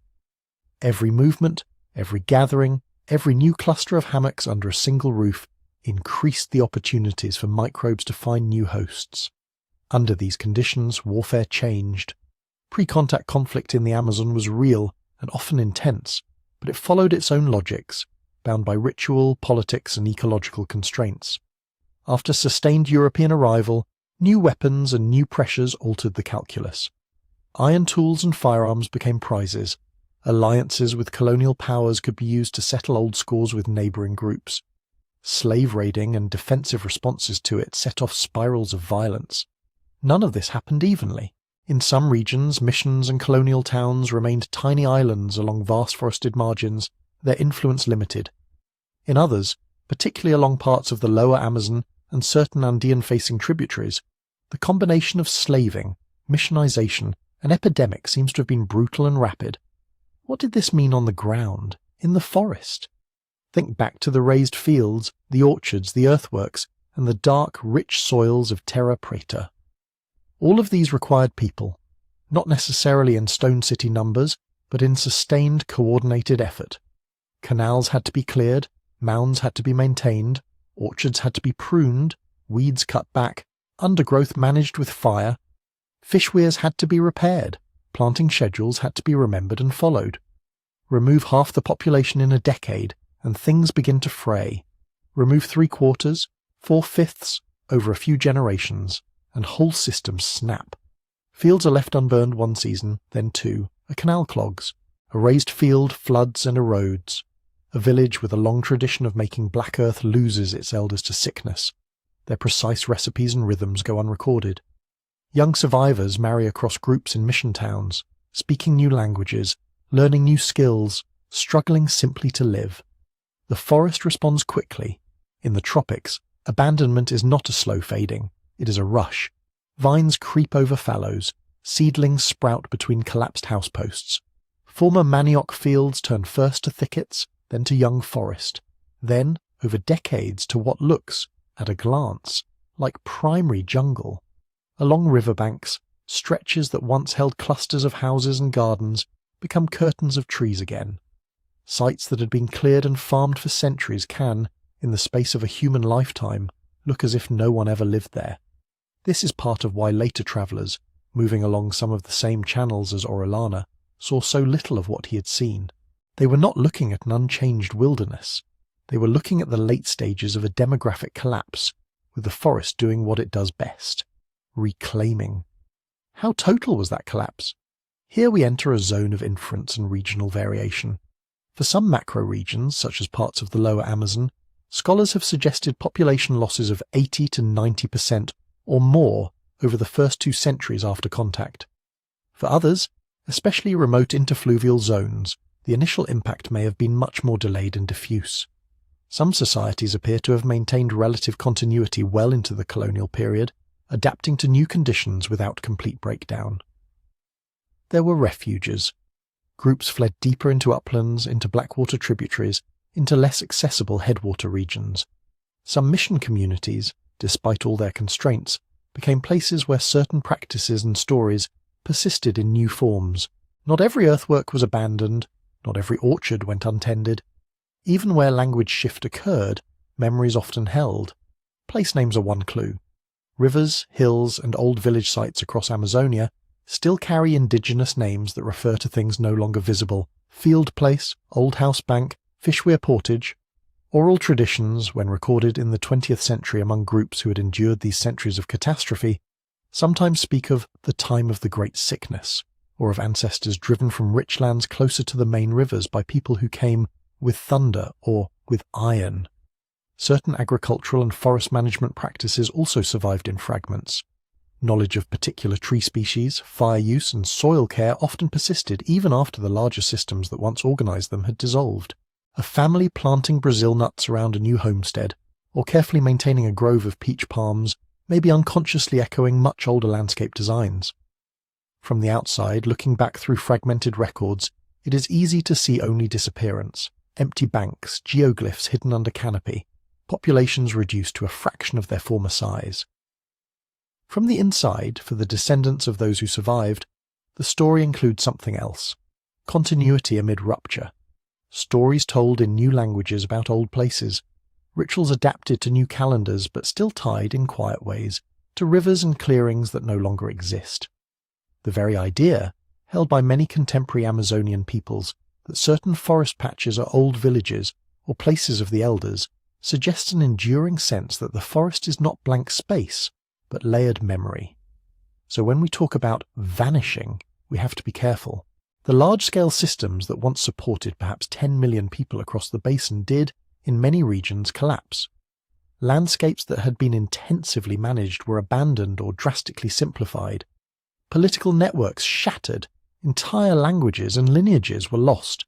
Every movement, every gathering, every new cluster of hammocks under a single roof increased the opportunities for microbes to find new hosts. Under these conditions, warfare changed. Pre-contact conflict in the Amazon was real and often intense, but it followed its own logics, bound by ritual, politics, and ecological constraints. After sustained European arrival, new weapons and new pressures altered the calculus. Iron tools and firearms became prizes. Alliances with colonial powers could be used to settle old scores with neighbouring groups. Slave raiding and defensive responses to it set off spirals of violence. None of this happened evenly. In some regions, missions and colonial towns remained tiny islands along vast forested margins, their influence limited. In others, particularly along parts of the lower Amazon and certain Andean-facing tributaries, the combination of slaving, missionization, and epidemic seems to have been brutal and rapid. What did this mean on the ground, in the forest? Think back to the raised fields, the orchards, the earthworks, and the dark, rich soils of terra preta. All of these required people, not necessarily in Stone City numbers, but in sustained, coordinated effort. Canals had to be cleared, mounds had to be maintained, orchards had to be pruned, weeds cut back, undergrowth managed with fire. Fish weirs had to be repaired, planting schedules had to be remembered and followed. Remove half the population in a decade, and things begin to fray. Remove 3/4, 4/5 over a few generations, and whole systems snap. Fields are left unburned one season, then two, a canal clogs. A raised field floods and erodes. A village with a long tradition of making black earth loses its elders to sickness. Their precise recipes and rhythms go unrecorded. Young survivors marry across groups in mission towns, speaking new languages, learning new skills, struggling simply to live. The forest responds quickly. In the tropics, abandonment is not a slow fading, it is a rush. Vines creep over fallows, seedlings sprout between collapsed houseposts. Former manioc fields turn first to thickets, then to young forest, then, over decades, to what looks, at a glance, like primary jungle. Along riverbanks, stretches that once held clusters of houses and gardens become curtains of trees again. Sites that had been cleared and farmed for centuries can, in the space of a human lifetime, look as if no one ever lived there. This is part of why later travellers, moving along some of the same channels as Orellana, saw so little of what he had seen. They were not looking at an unchanged wilderness. They were looking at the late stages of a demographic collapse, with the forest doing what it does best, reclaiming. How total was that collapse? Here we enter a zone of inference and regional variation. For some macro regions, such as parts of the lower Amazon, scholars have suggested population losses of 80 to 90% or more over the first 2 centuries after contact. For others, especially remote interfluvial zones, the initial impact may have been much more delayed and diffuse. Some societies appear to have maintained relative continuity well into the colonial period, adapting to new conditions without complete breakdown. There were refuges. Groups fled deeper into uplands, into Blackwater tributaries, into less accessible headwater regions. Some mission communities, despite all their constraints, became places where certain practices and stories persisted in new forms. Not every earthwork was abandoned, not every orchard went untended. Even where language shift occurred, memories often held. Place names are one clue. Rivers, hills, and old village sites across Amazonia still carry indigenous names that refer to things no longer visible. Field Place, Old House Bank, Fishweir Portage. Oral traditions, when recorded in the 20th century among groups who had endured these centuries of catastrophe, sometimes speak of the time of the Great Sickness, or of ancestors driven from rich lands closer to the main rivers by people who came with thunder or with iron. Certain agricultural and forest management practices also survived in fragments. Knowledge of particular tree species, fire use, and soil care often persisted even after the larger systems that once organized them had dissolved. A family planting Brazil nuts around a new homestead, or carefully maintaining a grove of peach palms, may be unconsciously echoing much older landscape designs. From the outside, looking back through fragmented records, it is easy to see only disappearance, empty banks, geoglyphs hidden under canopy, populations reduced to a fraction of their former size. From the inside, for the descendants of those who survived, the story includes something else. Continuity amid rupture. Stories told in new languages about old places. Rituals adapted to new calendars but still tied in quiet ways to rivers and clearings that no longer exist. The very idea, held by many contemporary Amazonian peoples, that certain forest patches are old villages or places of the elders, suggests an enduring sense that the forest is not blank space, but layered memory. So when we talk about vanishing, we have to be careful. The large-scale systems that once supported perhaps 10 million people across the basin did, in many regions, collapse. Landscapes that had been intensively managed were abandoned or drastically simplified. Political networks shattered, entire languages and lineages were lost.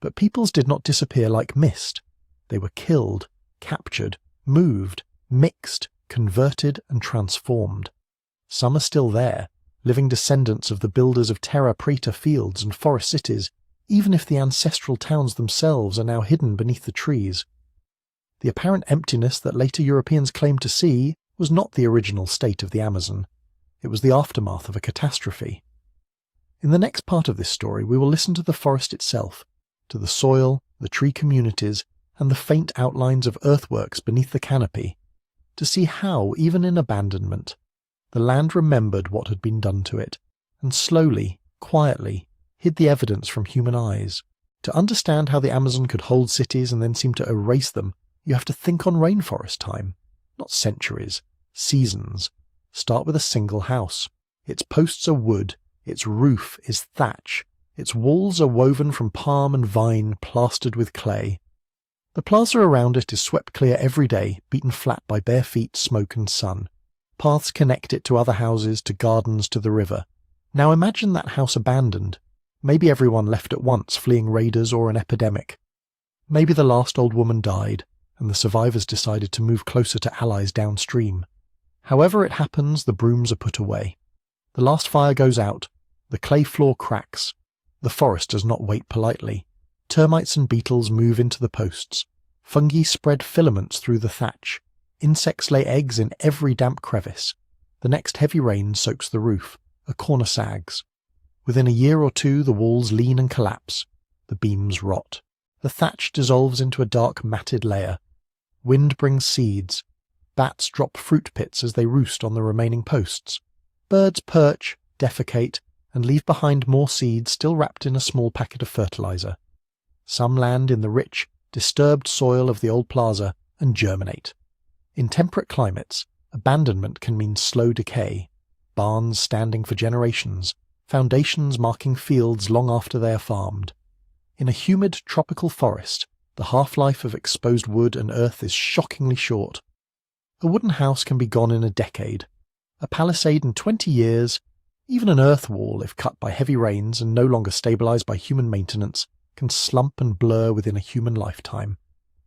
But peoples did not disappear like mist. They were killed, captured, moved, mixed, converted and transformed. Some are still there, living descendants of the builders of terra preta fields and forest cities, even if the ancestral towns themselves are now hidden beneath the trees. The apparent emptiness that later Europeans claimed to see was not the original state of the Amazon. It was the aftermath of a catastrophe. In the next part of this story, we will listen to the forest itself, to the soil, the tree communities, and the faint outlines of earthworks beneath the canopy, to see how, even in abandonment, the land remembered what had been done to it, and slowly, quietly, hid the evidence from human eyes. To understand how the Amazon could hold cities and then seem to erase them, you have to think on rainforest time, not centuries, seasons. Start with a single house. Its posts are wood, its roof is thatch, Its walls are woven from palm and vine plastered with clay. The plaza around it is swept clear every day, beaten flat by bare feet, smoke and sun. Paths connect it to other houses, to gardens, to the river. Now imagine that house abandoned. Maybe everyone left at once, fleeing raiders or an epidemic. Maybe the last old woman died, and the survivors decided to move closer to allies downstream. However it happens, the brooms are put away. The last fire goes out, the clay floor cracks. The forest does not wait politely. Termites and beetles move into the posts. Fungi spread filaments through the thatch. Insects lay eggs in every damp crevice. The next heavy rain soaks the roof. A corner sags. Within a year or two, the walls lean and collapse. The beams rot. The thatch dissolves into a dark matted layer. Wind brings seeds. Bats drop fruit pits as they roost on the remaining posts. Birds perch, defecate, and leave behind more seeds still wrapped in a small packet of fertilizer. Some land in the rich, disturbed soil of the old plaza and germinate. In temperate climates, abandonment can mean slow decay, barns standing for generations, foundations marking fields long after they are farmed. In a humid tropical forest, the half-life of exposed wood and earth is shockingly short. A wooden house can be gone in a decade, a palisade in 20 years, even an earth wall, if cut by heavy rains and no longer stabilized by human maintenance, can slump and blur within a human lifetime.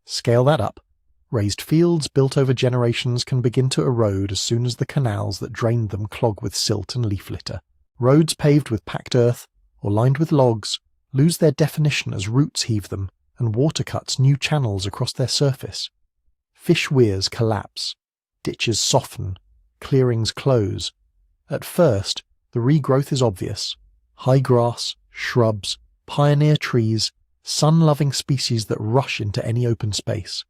Scale that up. Raised fields built over generations can begin to erode as soon as the canals that drained them clog with silt and leaf litter. Roads paved with packed earth, or lined with logs, lose their definition as roots heave them, and water cuts new channels across their surface. Fish weirs collapse. Ditches soften. Clearings close. At first, the regrowth is obvious. High grass, shrubs, pioneer trees, sun-loving species that rush into any open space.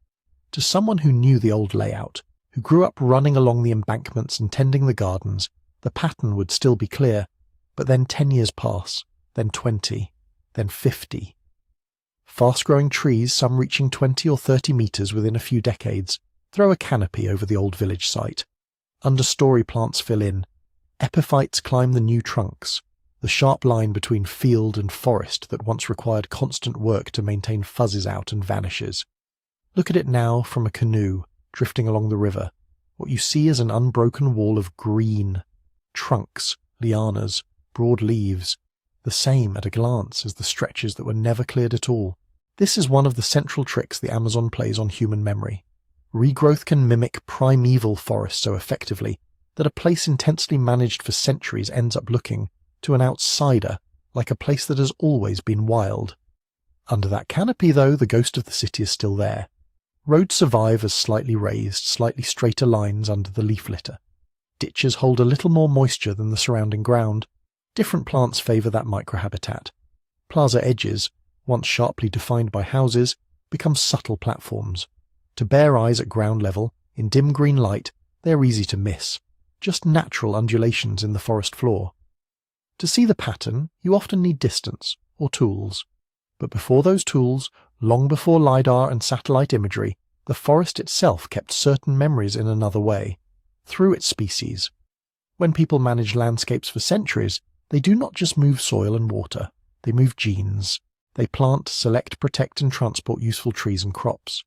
To someone who knew the old layout, who grew up running along the embankments and tending the gardens, the pattern would still be clear. But then 10 years pass, then 20, then 50. Fast-growing trees, some reaching 20 or 30 meters within a few decades, throw a canopy over the old village site. Understory plants fill in. Epiphytes climb the new trunks. The sharp line between field and forest that once required constant work to maintain fuzzes out and vanishes. Look at it now from a canoe, drifting along the river. What you see is an unbroken wall of green. Trunks, lianas, broad leaves. The same at a glance as the stretches that were never cleared at all. This is one of the central tricks the Amazon plays on human memory. Regrowth can mimic primeval forests so effectively that a place intensely managed for centuries ends up looking, to an outsider, like a place that has always been wild. Under that canopy, though, the ghost of the city is still there. Roads survive as slightly raised, slightly straighter lines under the leaf litter. Ditches hold a little more moisture than the surrounding ground. Different plants favour that microhabitat. Plaza edges, once sharply defined by houses, become subtle platforms. To bare eyes at ground level, in dim green light, they are easy to miss, just natural undulations in the forest floor. To see the pattern, you often need distance, or tools. But before those tools, long before lidar and satellite imagery, the forest itself kept certain memories in another way, through its species. When people manage landscapes for centuries, they do not just move soil and water, they move genes. They plant, select, protect and transport useful trees and crops.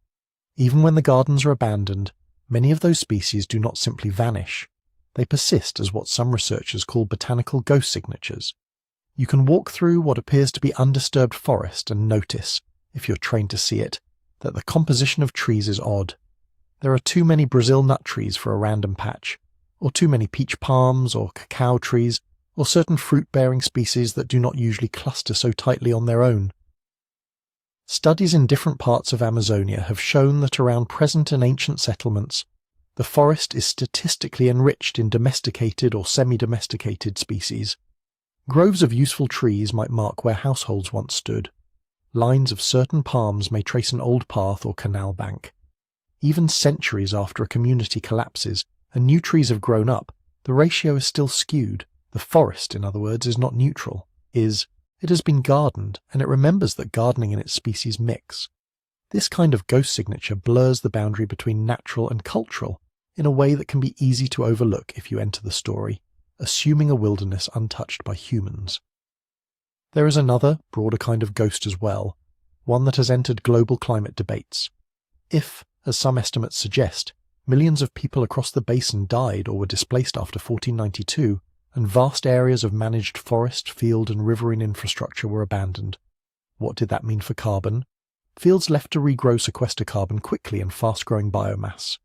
Even when the gardens are abandoned, many of those species do not simply vanish. They persist as what some researchers call botanical ghost signatures. You can walk through what appears to be undisturbed forest and notice, if you're trained to see it, that the composition of trees is odd. There are too many Brazil nut trees for a random patch, or too many peach palms or cacao trees, or certain fruit-bearing species that do not usually cluster so tightly on their own. Studies in different parts of Amazonia have shown that around present and ancient settlements, the forest is statistically enriched in domesticated or semi-domesticated species. Groves of useful trees might mark where households once stood. Lines of certain palms may trace an old path or canal bank. Even centuries after a community collapses and new trees have grown up, the ratio is still skewed. The forest, in other words, is not neutral. It has been gardened, and it remembers that gardening and its species mix. This kind of ghost signature blurs the boundary between natural and cultural in a way that can be easy to overlook if you enter the story, assuming a wilderness untouched by humans. There is another, broader kind of ghost as well, one that has entered global climate debates. If, as some estimates suggest, millions of people across the basin died or were displaced after 1492, and vast areas of managed forest, field and riverine infrastructure were abandoned, what did that mean for carbon? Fields left to regrow sequester carbon quickly in fast-growing biomass.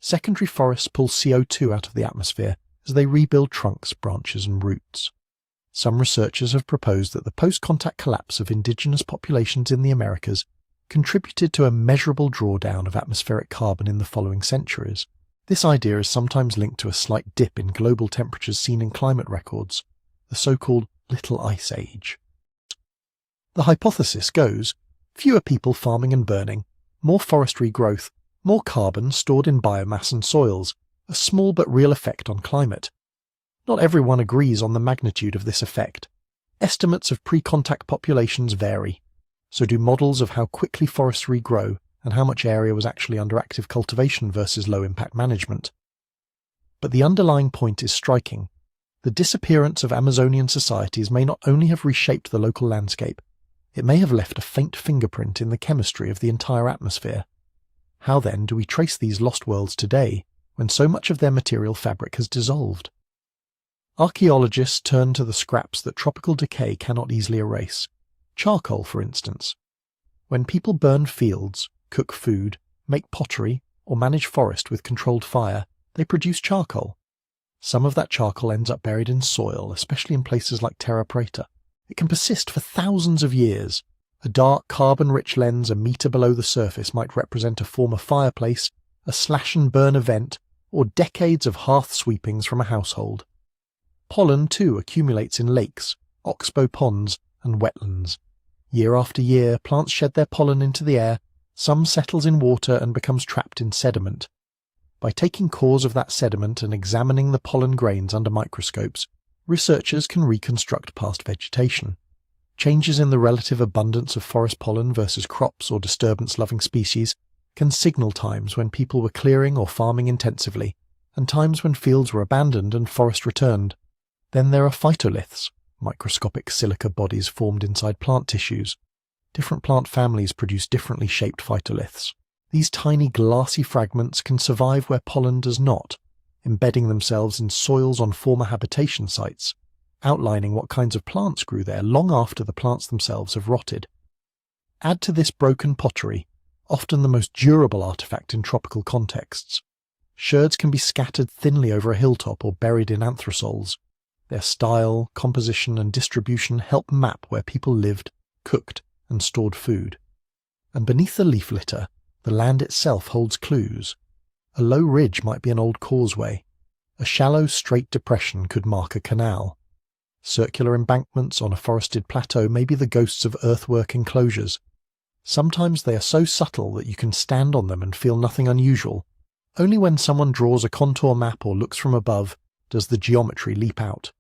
Secondary forests pull CO2 out of the atmosphere as they rebuild trunks, branches and roots. Some researchers have proposed that the post-contact collapse of indigenous populations in the Americas contributed to a measurable drawdown of atmospheric carbon in the following centuries. This idea is sometimes linked to a slight dip in global temperatures seen in climate records, the so-called Little Ice Age. The hypothesis goes, fewer people farming and burning, more forestry growth, more carbon stored in biomass and soils, a small but real effect on climate. Not everyone agrees on the magnitude of this effect. Estimates of pre-contact populations vary. So do models of how quickly forests regrow and how much area was actually under active cultivation versus low-impact management. But the underlying point is striking. The disappearance of Amazonian societies may not only have reshaped the local landscape, it may have left a faint fingerprint in the chemistry of the entire atmosphere. How then do we trace these lost worlds today, when so much of their material fabric has dissolved? Archaeologists turn to the scraps that tropical decay cannot easily erase. Charcoal, for instance. When people burn fields, cook food, make pottery, or manage forest with controlled fire, they produce charcoal. Some of that charcoal ends up buried in soil, especially in places like terra preta. It can persist for thousands of years. A dark, carbon-rich lens a metre below the surface might represent a former fireplace, a slash-and-burn event, or decades of hearth sweepings from a household. Pollen, too, accumulates in lakes, oxbow ponds, and wetlands. Year after year, plants shed their pollen into the air, some settles in water and becomes trapped in sediment. By taking cores of that sediment and examining the pollen grains under microscopes, researchers can reconstruct past vegetation. Changes in the relative abundance of forest pollen versus crops or disturbance-loving species can signal times when people were clearing or farming intensively, and times when fields were abandoned and forest returned. Then there are phytoliths, microscopic silica bodies formed inside plant tissues. Different plant families produce differently shaped phytoliths. These tiny glassy fragments can survive where pollen does not, embedding themselves in soils on former habitation sites, outlining what kinds of plants grew there long after the plants themselves have rotted. Add to this broken pottery, often the most durable artifact in tropical contexts. Sherds can be scattered thinly over a hilltop or buried in anthrosols. Their style, composition and distribution help map where people lived, cooked and stored food. And beneath the leaf litter, the land itself holds clues. A low ridge might be an old causeway. A shallow, straight depression could mark a canal. Circular embankments on a forested plateau may be the ghosts of earthwork enclosures. Sometimes they are so subtle that you can stand on them and feel nothing unusual. Only when someone draws a contour map or looks from above does the geometry leap out.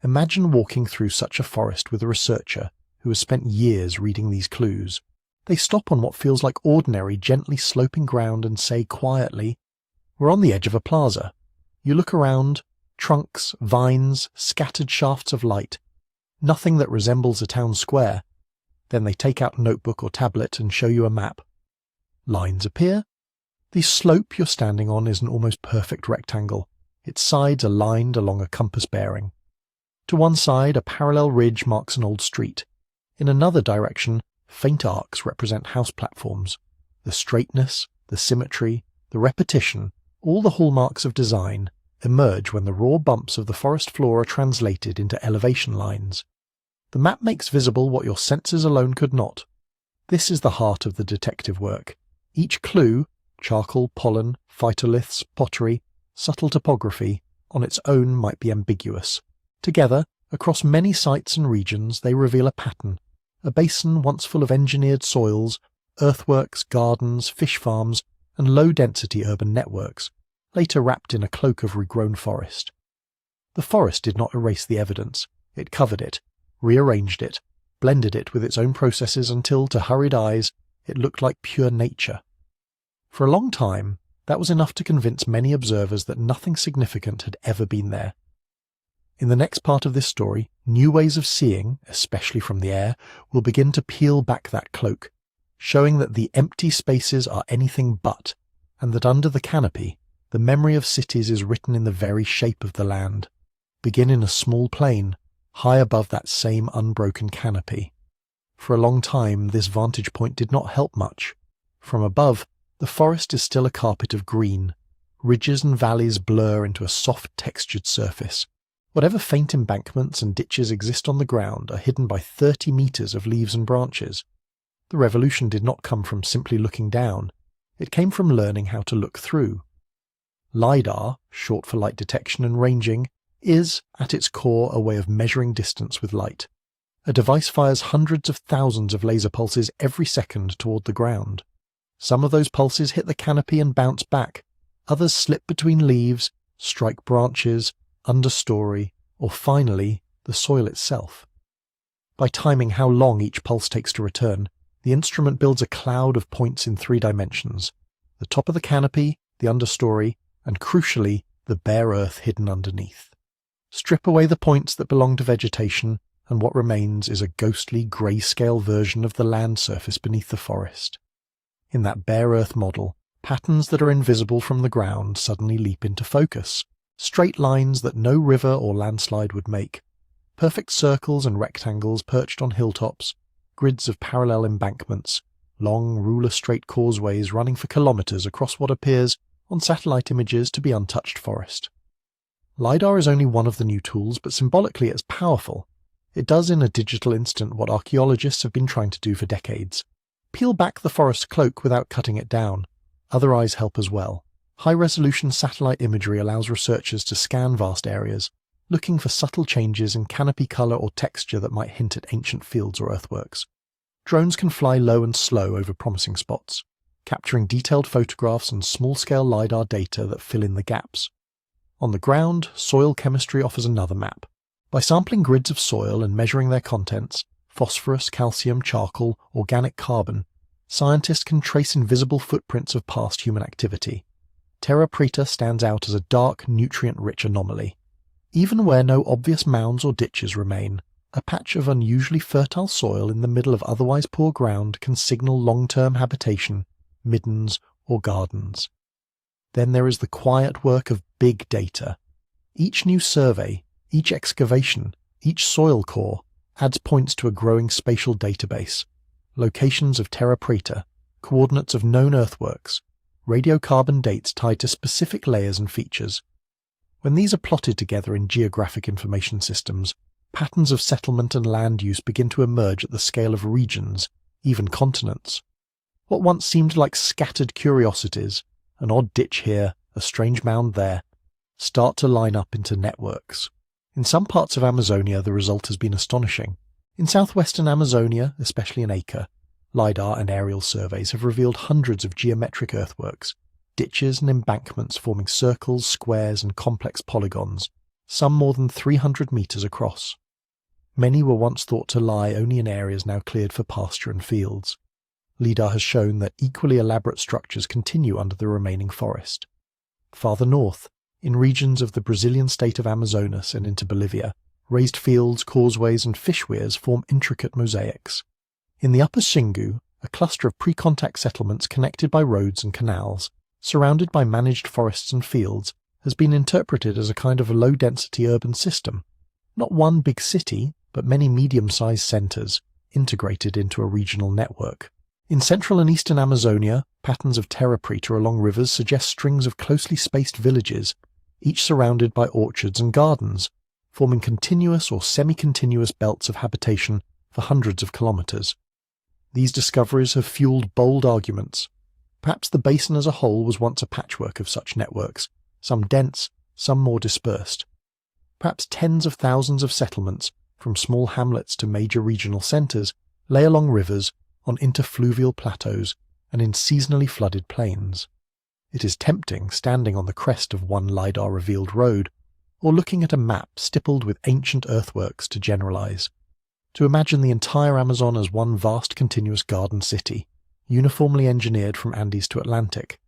Imagine walking through such a forest with a researcher who has spent years reading these clues. They stop on what feels like ordinary, gently sloping ground and say quietly, "We're on the edge of a plaza." You look around, trunks, vines, scattered shafts of light. Nothing that resembles a town square. Then they take out notebook or tablet and show you a map. Lines appear. The slope you're standing on is an almost perfect rectangle. Its sides are lined along a compass bearing. To one side, a parallel ridge marks an old street. In another direction, faint arcs represent house platforms. The straightness, the symmetry, the repetition, all the hallmarks of design, emerge when the raw bumps of the forest floor are translated into elevation lines. The map makes visible what your senses alone could not. This is the heart of the detective work. Each clue, charcoal, pollen, phytoliths, pottery, subtle topography, on its own might be ambiguous. Together, across many sites and regions, they reveal a pattern. A basin once full of engineered soils, earthworks, gardens, fish farms, and low-density urban networks, later wrapped in a cloak of regrown forest. The forest did not erase the evidence. It covered it, rearranged it, blended it with its own processes until, to hurried eyes, it looked like pure nature. For a long time, that was enough to convince many observers that nothing significant had ever been there. In the next part of this story, new ways of seeing, especially from the air, will begin to peel back that cloak, showing that the empty spaces are anything but, and that under the canopy, the memory of cities is written in the very shape of the land. Begin in a small plain, high above that same unbroken canopy. For a long time, this vantage point did not help much. From above, the forest is still a carpet of green. Ridges and valleys blur into a soft textured surface. Whatever faint embankments and ditches exist on the ground are hidden by 30 meters of leaves and branches. The revolution did not come from simply looking down. It came from learning how to look through. Lidar, short for light detection and ranging, is, at its core, a way of measuring distance with light. A device fires hundreds of thousands of laser pulses every second toward the ground. Some of those pulses hit the canopy and bounce back. Others slip between leaves, strike branches, understory, or finally, the soil itself. By timing how long each pulse takes to return, the instrument builds a cloud of points in 3 dimensions: the top of the canopy, the understory, and crucially, the bare earth hidden underneath. Strip away the points that belong to vegetation, and what remains is a ghostly grayscale version of the land surface beneath the forest. In that bare earth model, patterns that are invisible from the ground suddenly leap into focus. Straight lines that no river or landslide would make. Perfect circles and rectangles perched on hilltops, grids of parallel embankments, long ruler-straight causeways running for kilometers across what appears, on satellite images, to be untouched forest. LiDAR is only one of the new tools, but symbolically it's powerful. It does in a digital instant what archaeologists have been trying to do for decades. Peel back the forest cloak without cutting it down. Other eyes help as well. High-resolution satellite imagery allows researchers to scan vast areas, looking for subtle changes in canopy color or texture that might hint at ancient fields or earthworks. Drones can fly low and slow over promising spots, capturing detailed photographs and small-scale LiDAR data that fill in the gaps. On the ground, soil chemistry offers another map. By sampling grids of soil and measuring their contents, phosphorus, calcium, charcoal, organic carbon, scientists can trace invisible footprints of past human activity. Terra preta stands out as a dark, nutrient-rich anomaly. Even where no obvious mounds or ditches remain, a patch of unusually fertile soil in the middle of otherwise poor ground can signal long-term habitation, middens, or gardens. Then there is the quiet work of big data. Each new survey, each excavation, each soil core adds points to a growing spatial database. Locations of terra preta, coordinates of known earthworks, radiocarbon dates tied to specific layers and features. When these are plotted together in geographic information systems, patterns of settlement and land use begin to emerge at the scale of regions, even continents. What once seemed like scattered curiosities, an odd ditch here, a strange mound there, start to line up into networks. In some parts of Amazonia, the result has been astonishing. In southwestern Amazonia, especially in Acre, LiDAR and aerial surveys have revealed hundreds of geometric earthworks, ditches and embankments forming circles, squares, and complex polygons, some more than 300 meters across. Many were once thought to lie only in areas now cleared for pasture and fields. LiDAR has shown that equally elaborate structures continue under the remaining forest. Farther north, in regions of the Brazilian state of Amazonas and into Bolivia, raised fields, causeways, and fish weirs form intricate mosaics. In the upper Xingu, a cluster of pre-contact settlements connected by roads and canals, surrounded by managed forests and fields, has been interpreted as a kind of low-density urban system. Not one big city, but many medium-sized centres, integrated into a regional network. In central and eastern Amazonia, patterns of terra preta along rivers suggest strings of closely spaced villages, each surrounded by orchards and gardens, forming continuous or semi-continuous belts of habitation for hundreds of kilometres. These discoveries have fueled bold arguments. Perhaps the basin as a whole was once a patchwork of such networks, some dense, some more dispersed. Perhaps tens of thousands of settlements, from small hamlets to major regional centres, lay along rivers, on interfluvial plateaus, and in seasonally flooded plains. It is tempting, standing on the crest of one LiDAR-revealed road, or looking at a map stippled with ancient earthworks, to generalise. To imagine the entire Amazon as one vast continuous garden city, uniformly engineered from Andes to Atlantic.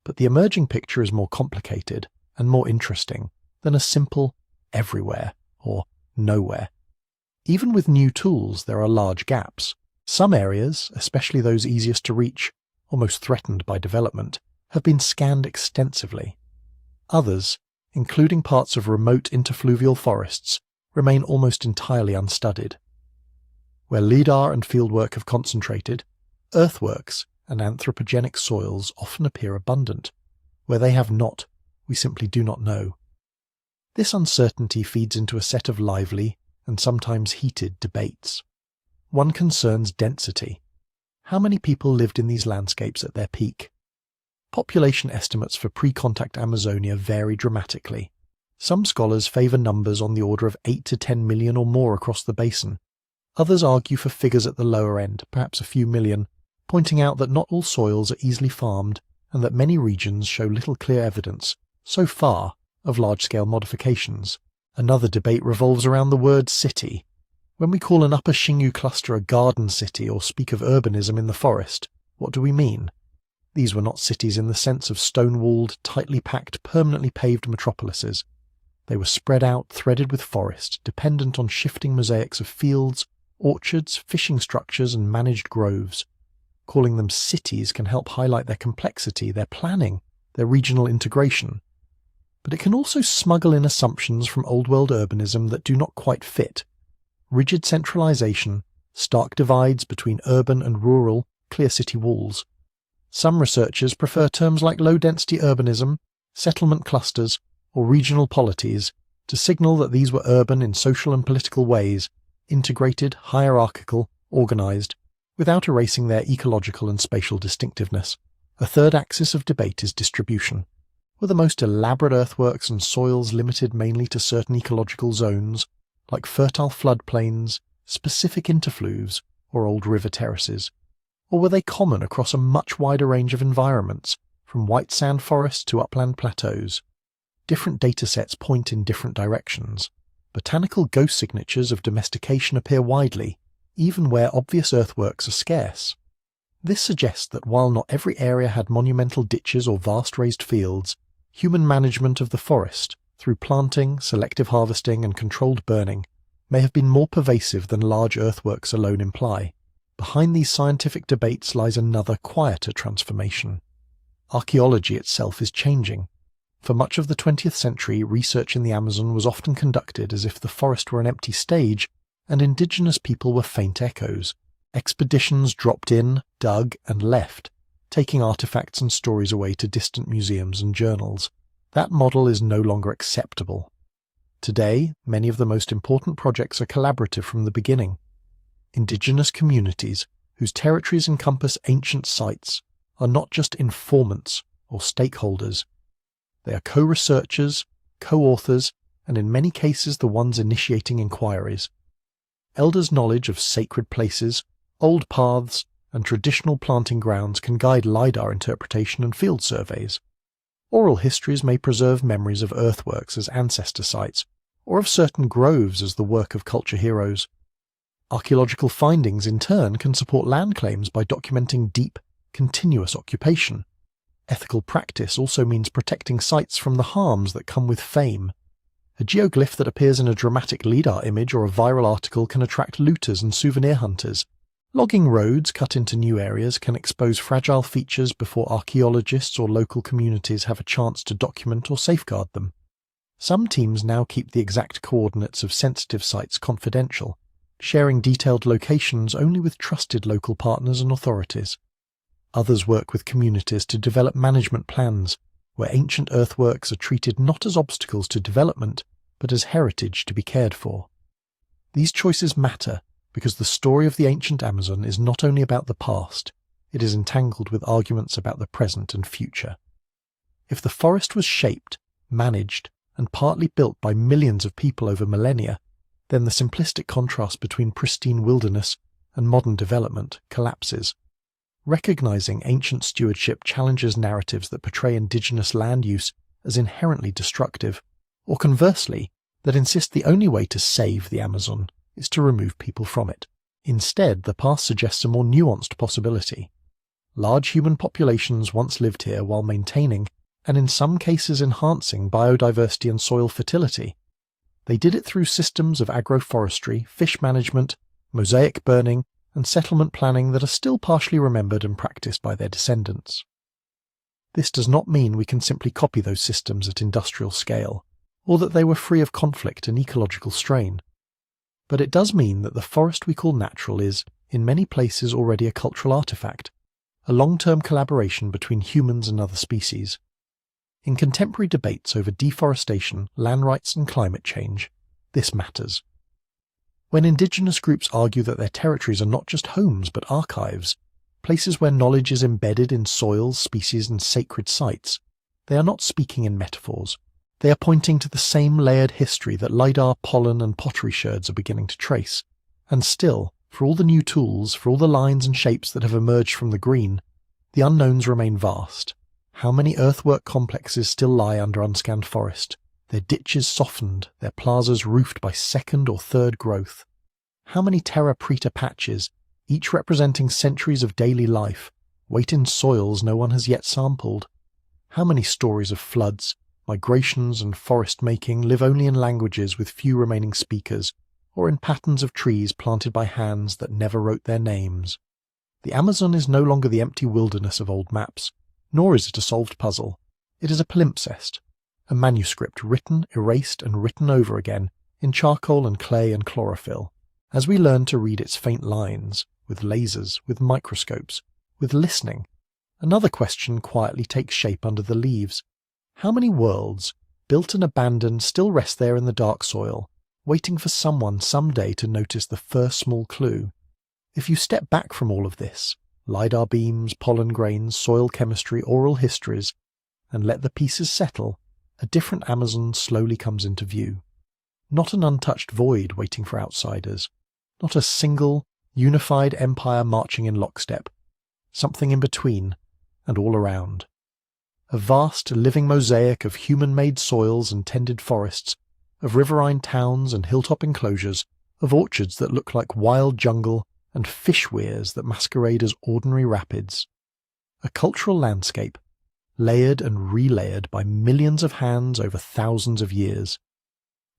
But the emerging picture is more complicated and more interesting than a simple everywhere or nowhere. Even with new tools, there are large gaps. Some areas, especially those easiest to reach, almost threatened by development, have been scanned extensively. Others, including parts of remote interfluvial forests, remain almost entirely unstudied. Where lidar and fieldwork have concentrated, earthworks and anthropogenic soils often appear abundant. Where they have not, we simply do not know. This uncertainty feeds into a set of lively and sometimes heated debates. One concerns density. How many people lived in these landscapes at their peak? Population estimates for pre-contact Amazonia vary dramatically. Some scholars favour numbers on the order of 8 to 10 million or more across the basin. Others argue for figures at the lower end, perhaps a few million, pointing out that not all soils are easily farmed and that many regions show little clear evidence, so far, of large-scale modifications. Another debate revolves around the word city. When we call an Upper Xingu cluster a garden city or speak of urbanism in the forest, what do we mean? These were not cities in the sense of stone-walled, tightly packed, permanently paved metropolises. They were spread out, threaded with forest, dependent on shifting mosaics of fields, orchards, fishing structures, and managed groves. Calling them cities can help highlight their complexity, their planning, their regional integration. But it can also smuggle in assumptions from old-world urbanism that do not quite fit. Rigid centralization, stark divides between urban and rural, clear city walls. Some researchers prefer terms like low-density urbanism, settlement clusters, or regional polities to signal that these were urban in social and political ways, integrated, hierarchical, organized, without erasing their ecological and spatial distinctiveness. A third axis of debate is distribution. Were the most elaborate earthworks and soils limited mainly to certain ecological zones, like fertile floodplains, specific interfluves, or old river terraces? Or were they common across a much wider range of environments, from white sand forests to upland plateaus? Different datasets point in different directions. Botanical ghost signatures of domestication appear widely, even where obvious earthworks are scarce. This suggests that while not every area had monumental ditches or vast raised fields, human management of the forest, through planting, selective harvesting, and controlled burning, may have been more pervasive than large earthworks alone imply. Behind these scientific debates lies another, quieter transformation. Archaeology itself is changing. For much of the 20th century, research in the Amazon was often conducted as if the forest were an empty stage and indigenous people were faint echoes. Expeditions dropped in, dug, and left, taking artifacts and stories away to distant museums and journals. That model is no longer acceptable. Today, many of the most important projects are collaborative from the beginning. Indigenous communities, whose territories encompass ancient sites, are not just informants or stakeholders. They are co-researchers, co-authors, and in many cases the ones initiating inquiries. Elders' knowledge of sacred places, old paths, and traditional planting grounds can guide lidar interpretation and field surveys. Oral histories may preserve memories of earthworks as ancestor sites, or of certain groves as the work of culture heroes. Archaeological findings, in turn, can support land claims by documenting deep, continuous occupation. Ethical practice also means protecting sites from the harms that come with fame. A geoglyph that appears in a dramatic lidar image or a viral article can attract looters and souvenir hunters. Logging roads cut into new areas can expose fragile features before archaeologists or local communities have a chance to document or safeguard them. Some teams now keep the exact coordinates of sensitive sites confidential, sharing detailed locations only with trusted local partners and authorities. Others work with communities to develop management plans, where ancient earthworks are treated not as obstacles to development, but as heritage to be cared for. These choices matter because the story of the ancient Amazon is not only about the past, it is entangled with arguments about the present and future. If the forest was shaped, managed, and partly built by millions of people over millennia, then the simplistic contrast between pristine wilderness and modern development collapses. Recognizing ancient stewardship challenges narratives that portray indigenous land use as inherently destructive, or conversely, that insist the only way to save the Amazon is to remove people from it. Instead, the past suggests a more nuanced possibility. Large human populations once lived here while maintaining, and in some cases enhancing, biodiversity and soil fertility. They did it through systems of agroforestry, fish management, mosaic burning, and settlement planning that are still partially remembered and practiced by their descendants. This does not mean we can simply copy those systems at industrial scale, or that they were free of conflict and ecological strain. But it does mean that the forest we call natural is, in many places, already a cultural artifact, a long-term collaboration between humans and other species. In contemporary debates over deforestation, land rights and climate change, this matters. When indigenous groups argue that their territories are not just homes but archives, places where knowledge is embedded in soils, species and sacred sites, they are not speaking in metaphors. They are pointing to the same layered history that lidar, pollen and pottery sherds are beginning to trace. And still, for all the new tools, for all the lines and shapes that have emerged from the green, the unknowns remain vast. How many earthwork complexes still lie under unscanned forest, their ditches softened, their plazas roofed by second or third growth? How many terra preta patches, each representing centuries of daily life, wait in soils no one has yet sampled? How many stories of floods, migrations and forest making live only in languages with few remaining speakers, or in patterns of trees planted by hands that never wrote their names? The Amazon is no longer the empty wilderness of old maps, nor is it a solved puzzle. It is a palimpsest, a manuscript written, erased and written over again in charcoal and clay and chlorophyll. As we learn to read its faint lines, with lasers, with microscopes, with listening, another question quietly takes shape under the leaves. How many worlds, built and abandoned, still rest there in the dark soil, waiting for someone someday to notice the first small clue? If you step back from all of this, lidar beams, pollen grains, soil chemistry, oral histories, and let the pieces settle, a different Amazon slowly comes into view. Not an untouched void waiting for outsiders, not a single, unified empire marching in lockstep, something in between and all around. A vast, living mosaic of human-made soils and tended forests, of riverine towns and hilltop enclosures, of orchards that look like wild jungle and fish weirs that masquerade as ordinary rapids. A cultural landscape, layered and relayered by millions of hands over thousands of years.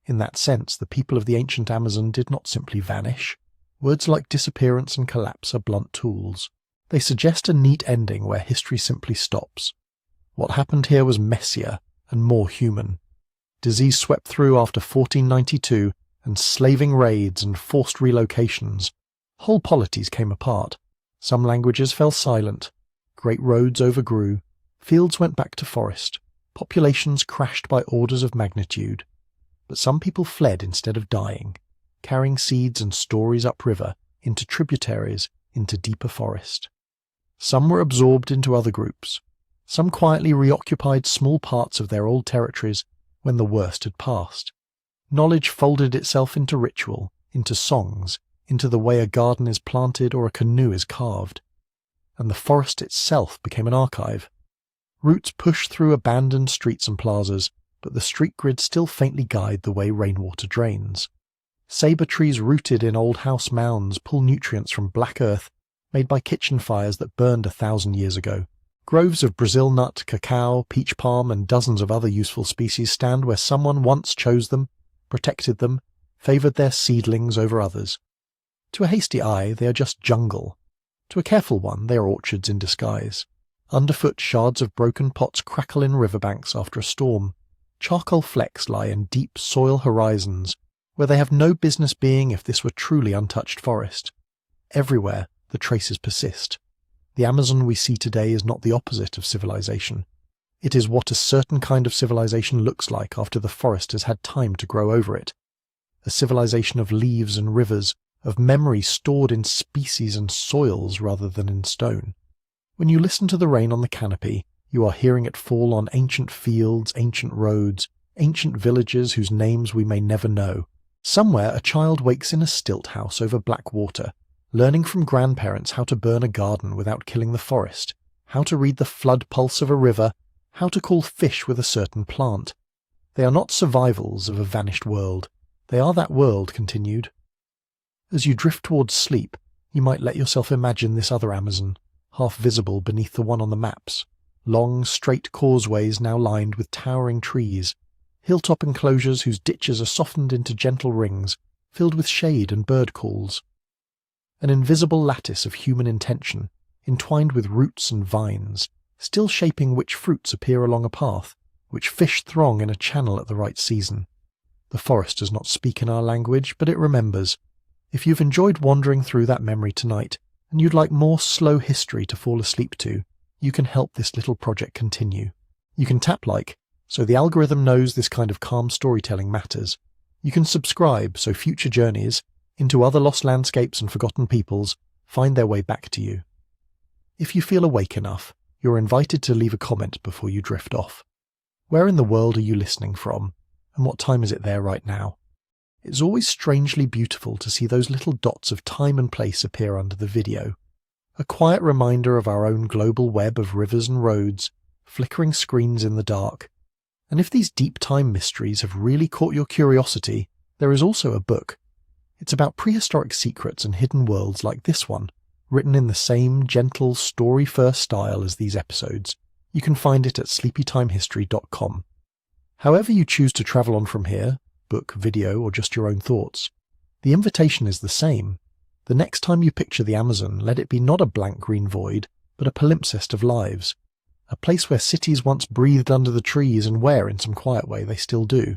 In that sense, the people of the ancient Amazon did not simply vanish. Words like disappearance and collapse are blunt tools. They suggest a neat ending where history simply stops. What happened here was messier and more human. Disease swept through after 1492, and slaving raids and forced relocations. Whole polities came apart. Some languages fell silent. Great roads overgrew. Fields went back to forest. Populations crashed by orders of magnitude. But some people fled instead of dying, carrying seeds and stories upriver, into tributaries, into deeper forest. Some were absorbed into other groups. Some quietly reoccupied small parts of their old territories when the worst had passed. Knowledge folded itself into ritual, into songs, into the way a garden is planted or a canoe is carved. And the forest itself became an archive. Roots pushed through abandoned streets and plazas, but the street grids still faintly guide the way rainwater drains. Sabre trees rooted in old house mounds pull nutrients from black earth made by kitchen fires that burned 1,000 years ago. Groves of Brazil nut, cacao, peach palm and dozens of other useful species stand where someone once chose them, protected them, favoured their seedlings over others. To a hasty eye, they are just jungle. To a careful one, they are orchards in disguise. Underfoot, shards of broken pots crackle in riverbanks after a storm. Charcoal flecks lie in deep soil horizons, where they have no business being if this were truly untouched forest. Everywhere, the traces persist. The Amazon we see today is not the opposite of civilization. It is what a certain kind of civilization looks like after the forest has had time to grow over it. A civilization of leaves and rivers, of memory stored in species and soils rather than in stone. When you listen to the rain on the canopy, you are hearing it fall on ancient fields, ancient roads, ancient villages whose names we may never know. Somewhere a child wakes in a stilt house over black water, learning from grandparents how to burn a garden without killing the forest, how to read the flood pulse of a river, how to call fish with a certain plant. They are not survivals of a vanished world. They are that world continued. As you drift towards sleep, you might let yourself imagine this other Amazon, half visible beneath the one on the maps. Long, straight causeways now lined with towering trees, hilltop enclosures whose ditches are softened into gentle rings, filled with shade and bird calls. An invisible lattice of human intention, entwined with roots and vines, still shaping which fruits appear along a path, which fish throng in a channel at the right season. The forest does not speak in our language, but it remembers. If you've enjoyed wandering through that memory tonight, and you'd like more slow history to fall asleep to, you can help this little project continue. You can tap like, so the algorithm knows this kind of calm storytelling matters. You can subscribe, so future journeys into other lost landscapes and forgotten peoples find their way back to you. If you feel awake enough, you're invited to leave a comment before you drift off. Where in the world are you listening from, and what time is it there right now? It's always strangely beautiful to see those little dots of time and place appear under the video. A quiet reminder of our own global web of rivers and roads, flickering screens in the dark. And if these deep time mysteries have really caught your curiosity, there is also a book. It's about prehistoric secrets and hidden worlds like this one, written in the same gentle story-first style as these episodes. You can find it at sleepytimehistory.com. However you choose to travel on from here, book, video, or just your own thoughts, the invitation is the same. The next time you picture the Amazon, let it be not a blank green void, but a palimpsest of lives. A place where cities once breathed under the trees and where, in some quiet way, they still do.